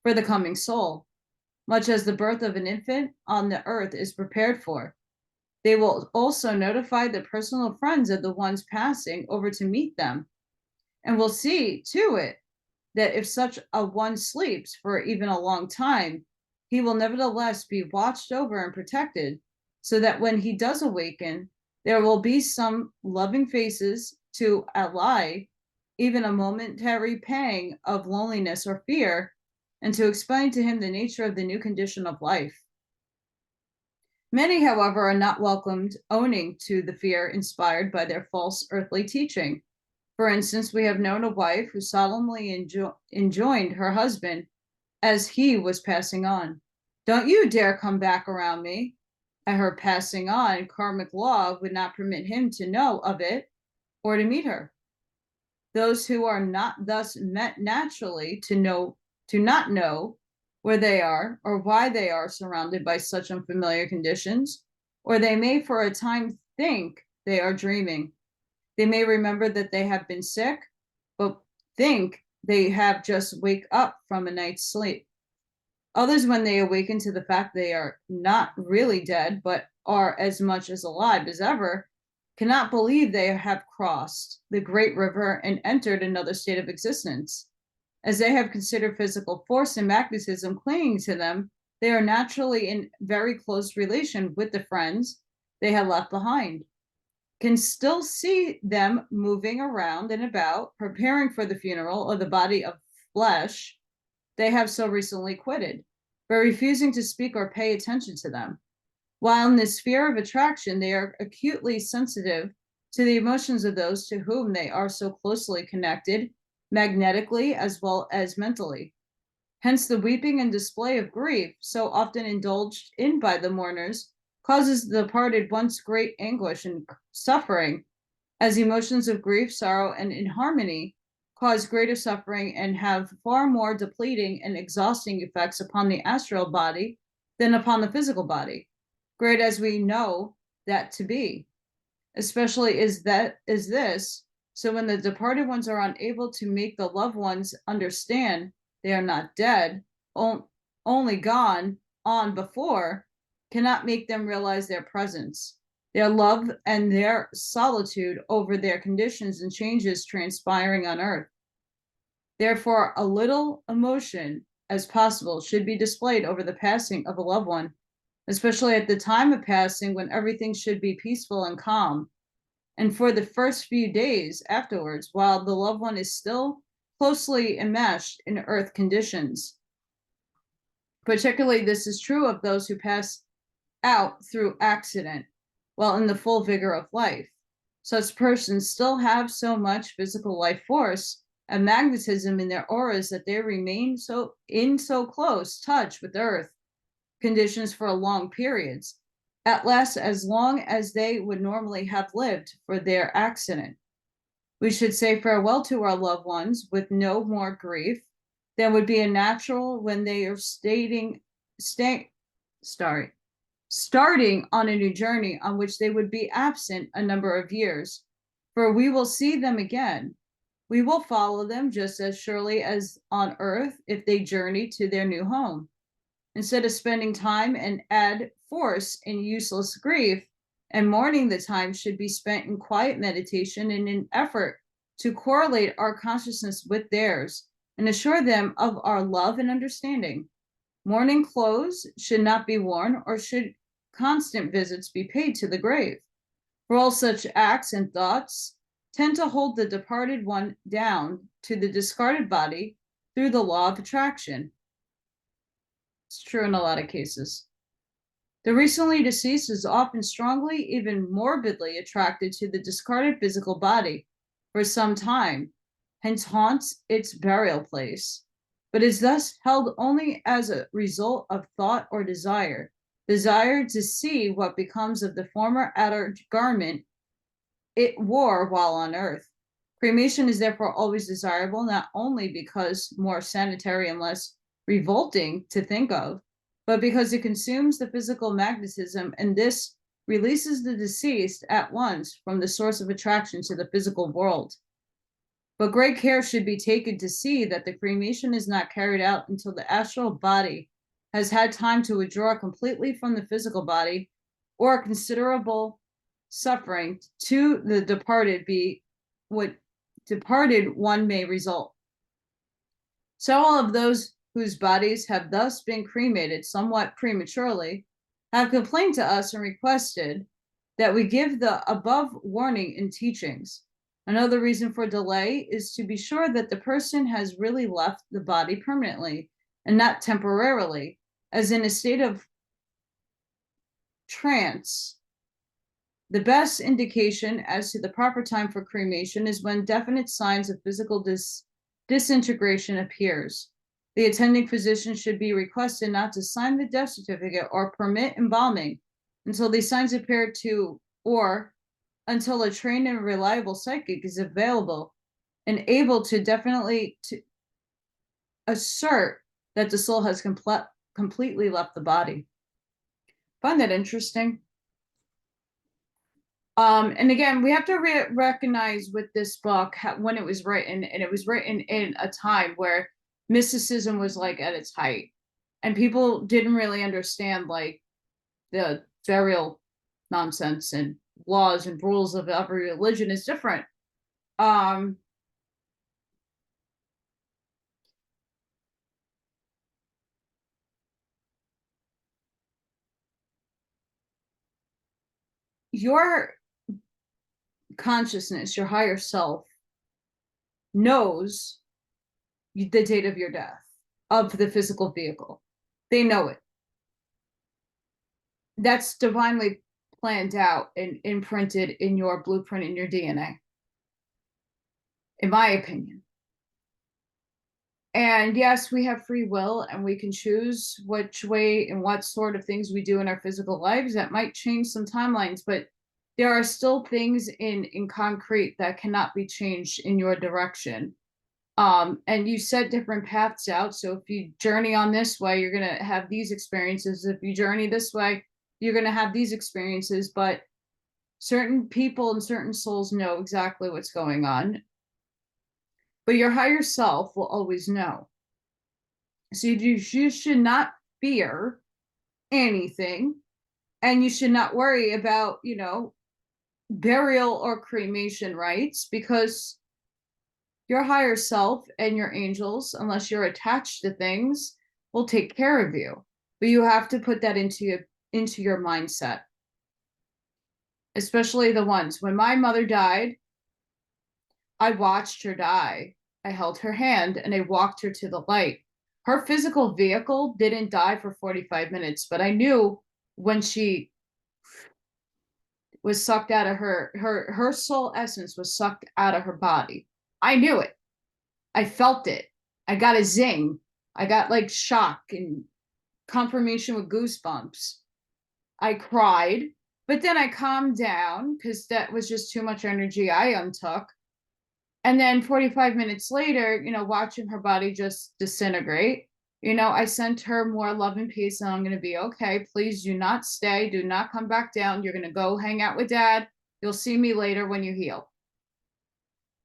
for the coming soul, much as the birth of an infant on the earth is prepared for. They will also notify the personal friends of the ones passing over to meet them, and will see to it that if such a one sleeps for even a long time, he will nevertheless be watched over and protected, so that when he does awaken, there will be some loving faces to allay even a momentary pang of loneliness or fear, and to explain to him the nature of the new condition of life. Many, however, are not welcomed, owing to the fear inspired by their false earthly teaching. For instance, we have known a wife who solemnly enjoined her husband as he was passing on, "Don't you dare come back around me." At her passing on, karmic law would not permit him to know of it or to meet her. Those who are not thus met naturally to not know where they are or why they are surrounded by such unfamiliar conditions, or they may for a time think they are dreaming. They may remember that they have been sick, but think they have just wake up from a night's sleep. Others, when they awaken to the fact they are not really dead, but are as much as alive as ever, cannot believe they have crossed the great river and entered another state of existence. As they have considered physical force and magnetism clinging to them, they are naturally in very close relation with the friends they had left behind. Can still see them moving around and about, preparing for the funeral of the body of flesh they have so recently quitted, but refusing to speak or pay attention to them. While in the sphere of attraction, they are acutely sensitive to the emotions of those to whom they are so closely connected, magnetically as well as mentally. Hence, the weeping and display of grief, so often indulged in by the mourners, causes the departed one's great anguish and suffering, as emotions of grief, sorrow, and inharmony cause greater suffering and have far more depleting and exhausting effects upon the astral body than upon the physical body, great as we know that to be. Especially is this, so when the departed ones are unable to make the loved ones understand they are not dead, only gone on before, cannot make them realize their presence, their love, and their solitude over their conditions and changes transpiring on earth. Therefore, a little emotion as possible should be displayed over the passing of a loved one, especially at the time of passing when everything should be peaceful and calm, and for the first few days afterwards, while the loved one is still closely enmeshed in earth conditions. Particularly, this is true of those who pass out through accident while in the full vigor of life. Such persons still have so much physical life force and magnetism in their auras that they remain so close touch with earth conditions for long periods, at last as long as they would normally have lived for their accident. We should say farewell to our loved ones with no more grief than would be a natural when they are starting on a new journey on which they would be absent a number of years. For we will see them again. We will follow them just as surely as on earth if they journey to their new home. Instead of spending time and add force in useless grief, and mourning, the time should be spent in quiet meditation in an effort to correlate our consciousness with theirs and assure them of our love and understanding. Mourning clothes should not be worn, or should constant visits be paid to the grave. For all such acts and thoughts tend to hold the departed one down to the discarded body through the law of attraction. It's true in a lot of cases. The recently deceased is often strongly, even morbidly attracted to the discarded physical body for some time, hence haunts its burial place, but is thus held only as a result of thought or desire to see what becomes of the former outer garment it wore while on earth. Cremation is therefore always desirable, not only because more sanitary and less revolting to think of, but because it consumes the physical magnetism, and this releases the deceased at once from the source of attraction to the physical world. But great care should be taken to see that the cremation is not carried out until the astral body has had time to withdraw completely from the physical body, or considerable suffering to the departed be what departed one may result. So all of those whose bodies have thus been cremated somewhat prematurely have complained to us and requested that we give the above warning in teachings. Another reason for delay is to be sure that the person has really left the body permanently and not temporarily, as in a state of trance. The best indication as to the proper time for cremation is when definite signs of physical disintegration appears. The attending physician should be requested not to sign the death certificate or permit embalming until these signs appear to, or until a trained and reliable psychic is available and able to definitely assert that the soul has completely left the body. Find that interesting. And again, we have to recognize with this book when it was written, and it was written in a time where mysticism was like at its height, and people didn't really understand like the burial nonsense and laws and rules of every religion is different. your consciousness, your higher self, knows the date of your death of the physical vehicle. They know it. That's divinely planned out and imprinted in your blueprint, in your DNA, in my opinion. And yes, we have free will and we can choose which way and what sort of things we do in our physical lives. That might change some timelines, but there are still things in concrete that cannot be changed in your direction. And you set different paths out. So if you journey on this way, you're going to have these experiences. If you journey this way, you're going to have these experiences. But certain people and certain souls know exactly what's going on. But your higher self will always know. So you should not fear anything, and you should not worry about, burial or cremation rites, because your higher self and your angels, unless you're attached to things, will take care of you. But you have to put that into your mindset. Especially the ones, when my mother died, I watched her die. I held her hand and I walked her to the light. Her physical vehicle didn't die for 45 minutes, but I knew when she was sucked out of her soul essence was sucked out of her body. I knew it. I felt it. I got a zing. I got like shock and confirmation with goosebumps. I cried, but then I calmed down because that was just too much energy I untook. And then 45 minutes later, watching her body just disintegrate, I sent her more love and peace, and I'm going to be okay. Please do not stay. Do not come back down. You're going to go hang out with Dad. You'll see me later when you heal.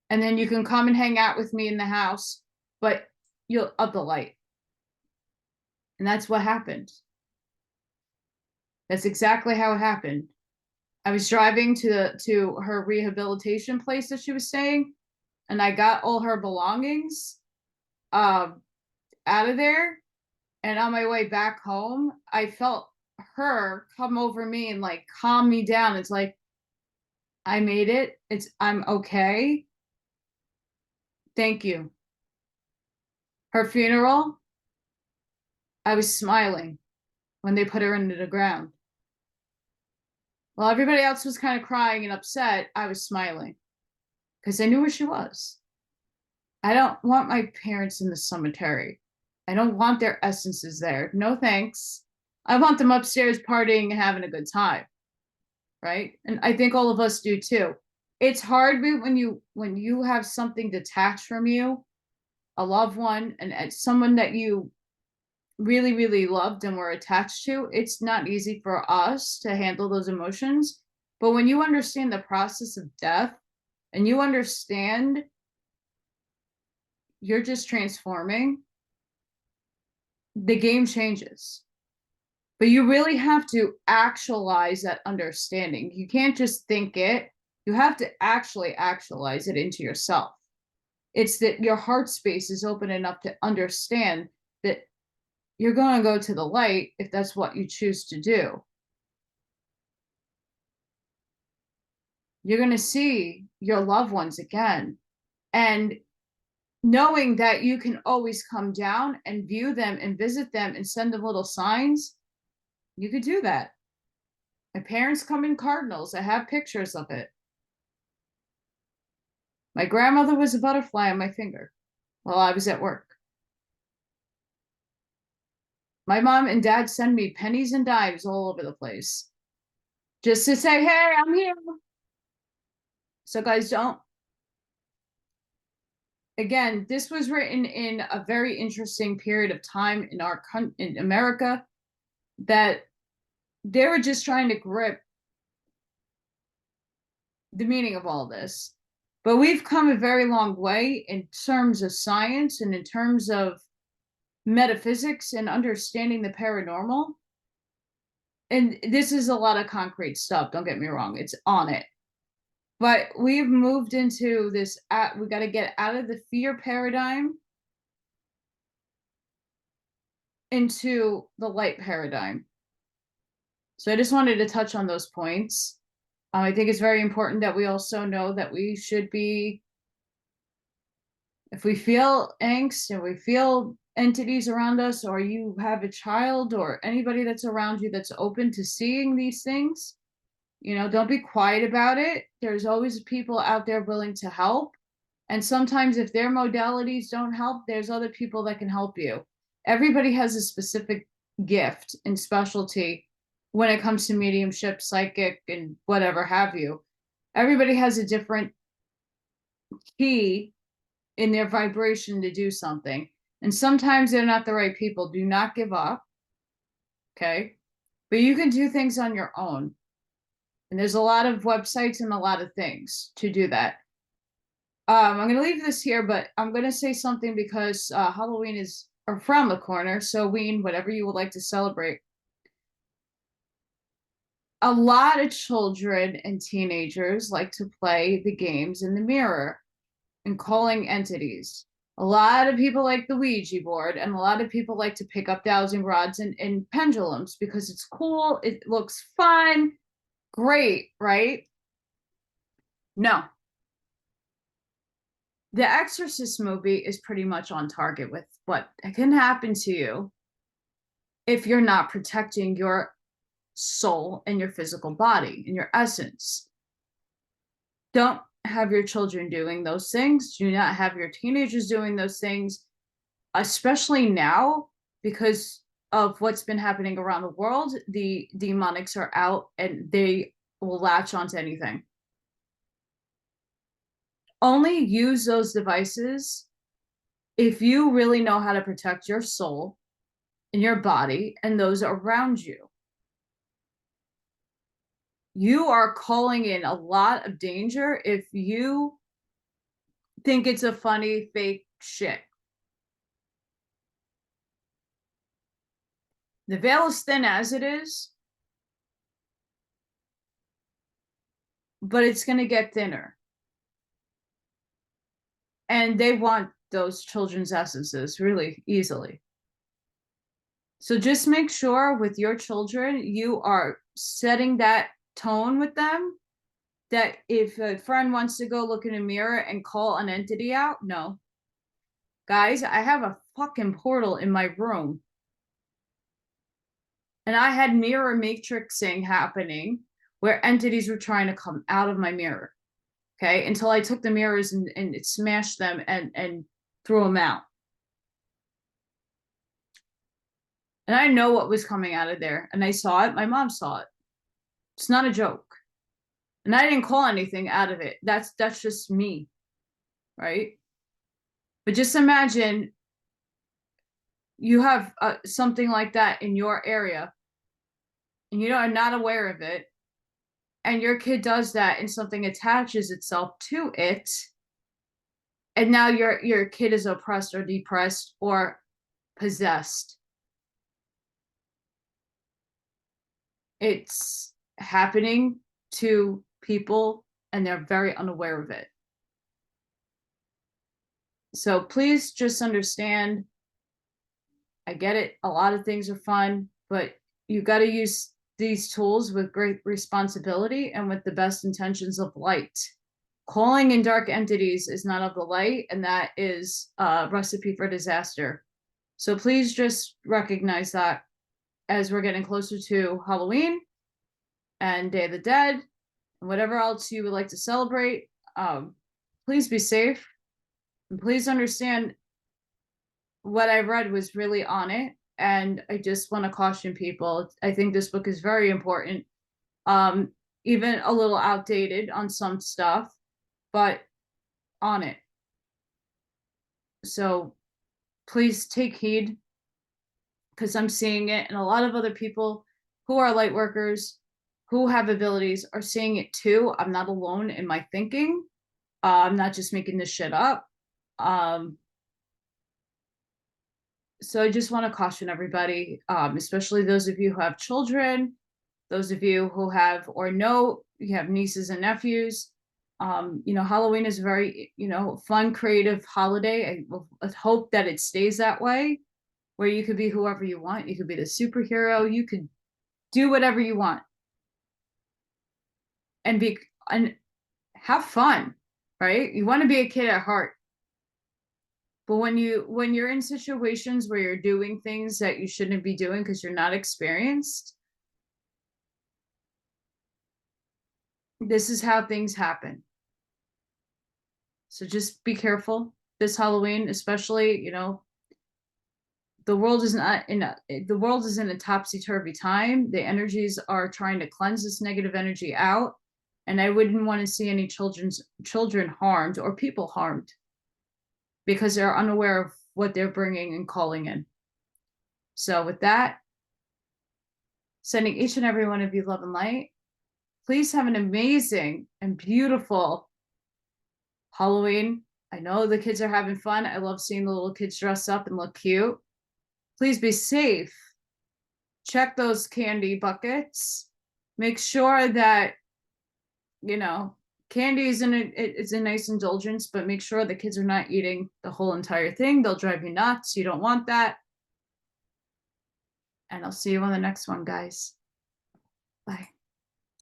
And then you can come and hang out with me in the house, but you'll up the light. And that's what happened. That's exactly how it happened. I was driving to her rehabilitation place that she was staying, and I got all her belongings out of there. And on my way back home, I felt her come over me and like calm me down. It's like, I made it. I'm okay. Thank you. Her funeral, I was smiling when they put her into the ground. While everybody else was kind of crying and upset, I was smiling because I knew where she was. I don't want my parents in the cemetery. I don't want their essences there. No thanks. I want them upstairs partying and having a good time. Right? And I think all of us do too. It's hard when you have something detached from you, a loved one, and someone that you really, really loved and were attached to. It's not easy for us to handle those emotions. But when you understand the process of death and you understand you're just transforming, the game changes. But you really have to actualize that understanding. You can't just think it. You have to actually actualize it into yourself. It's that your heart space is open enough to understand that you're going to go to the light if that's what you choose to do. You're going to see your loved ones again. And knowing that you can always come down and view them and visit them and send them little signs, you could do that. My parents come in cardinals. I have pictures of it. My grandmother was a butterfly on my finger while I was at work. My mom and dad send me pennies and dimes all over the place just to say, hey, I'm here. So guys, again, this was written in a very interesting period of time in America, that they were just trying to grip the meaning of all this. But we've come a very long way in terms of science and in terms of metaphysics and understanding the paranormal. And this is a lot of concrete stuff, don't get me wrong, it's on it. But we've moved into this, we got to get out of the fear paradigm into the light paradigm. So I just wanted to touch on those points. I think it's very important that we also know that we should be, if we feel angst and we feel entities around us, or you have a child or anybody that's around you that's open to seeing these things, don't be quiet about it. There's always people out there willing to help. And sometimes if their modalities don't help, there's other people that can help you. Everybody has a specific gift and specialty when it comes to mediumship, psychic, and whatever have you. Everybody has a different key in their vibration to do something. And sometimes they're not the right people. Do not give up. Okay. But you can do things on your own. And there's a lot of websites and a lot of things to do that. I'm going to leave this here, but I'm going to say something because Halloween is around the corner. So, whatever you would like to celebrate. A lot of children and teenagers like to play the games in the mirror and calling entities. A lot of people like the Ouija board, and a lot of people like to pick up dowsing rods and pendulums because it's cool. It looks fun. Great, right? No. The Exorcist movie is pretty much on target with what can happen to you if you're not protecting your soul and your physical body and your essence. Don't have your children doing those things. Do not have your teenagers doing those things, especially now because of what's been happening around the world. The demonics are out and they will latch onto anything. Only use those devices if you really know how to protect your soul and your body and those around you. You are calling in a lot of danger if you think it's a funny, fake shit. The veil is thin as it is, but it's going to get thinner. And they want those children's essences really easily. So just make sure with your children, you are setting that tone with them that if a friend wants to go look in a mirror and call an entity out, no. Guys, I have a fucking portal in my room. And I had mirror matrixing happening where entities were trying to come out of my mirror. Okay, until I took the mirrors and it smashed them and threw them out. And I know what was coming out of there. And I saw it. My mom saw it. It's not a joke. And I didn't call anything out of it. That's just me. Right? But just imagine you have something like that in your area and you are not aware of it. And your kid does that and something attaches itself to it. And now your kid is oppressed or depressed or possessed. It's happening to people and they're very unaware of it. So please just understand, I get it. A lot of things are fun, but you got to use these tools with great responsibility and with the best intentions of light. Calling in dark entities is not of the light, and that is a recipe for disaster. So please just recognize that as we're getting closer to Halloween and Day of the Dead and whatever else you would like to celebrate. Please be safe and please understand what I read was really on it. And I just want to caution people. I think this book is very important, even a little outdated on some stuff, but on it. So please take heed because I'm seeing it. And a lot of other people who are light workers, who have abilities are seeing it too. I'm not alone in my thinking. I'm not just making this shit up. So I just want to caution everybody, especially those of you who have children, those of you who have or know you have nieces and nephews. Halloween is a very, fun, creative holiday. I hope that it stays that way, where you could be whoever you want. You could be the superhero. You could do whatever you want. and have fun, right? You want to be a kid at heart. But when you're in situations where you're doing things that you shouldn't be doing because you're not experienced, this is how things happen. So just be careful this Halloween, especially, you know, the world is not in a topsy-turvy time. The energies are trying to cleanse this negative energy out, and I wouldn't want to see any children harmed or people harmed because they're unaware of what they're bringing and calling in. So with that, sending each and every one of you love and light. Please have an amazing and beautiful Halloween. I know the kids are having fun. I love seeing the little kids dress up and look cute. Please be safe. Check those candy buckets. Make sure that, you know, candy is it's a nice indulgence, but make sure the kids are not eating the whole entire thing. They'll drive you nuts. You don't want that. And I'll see you on the next one, guys. Bye.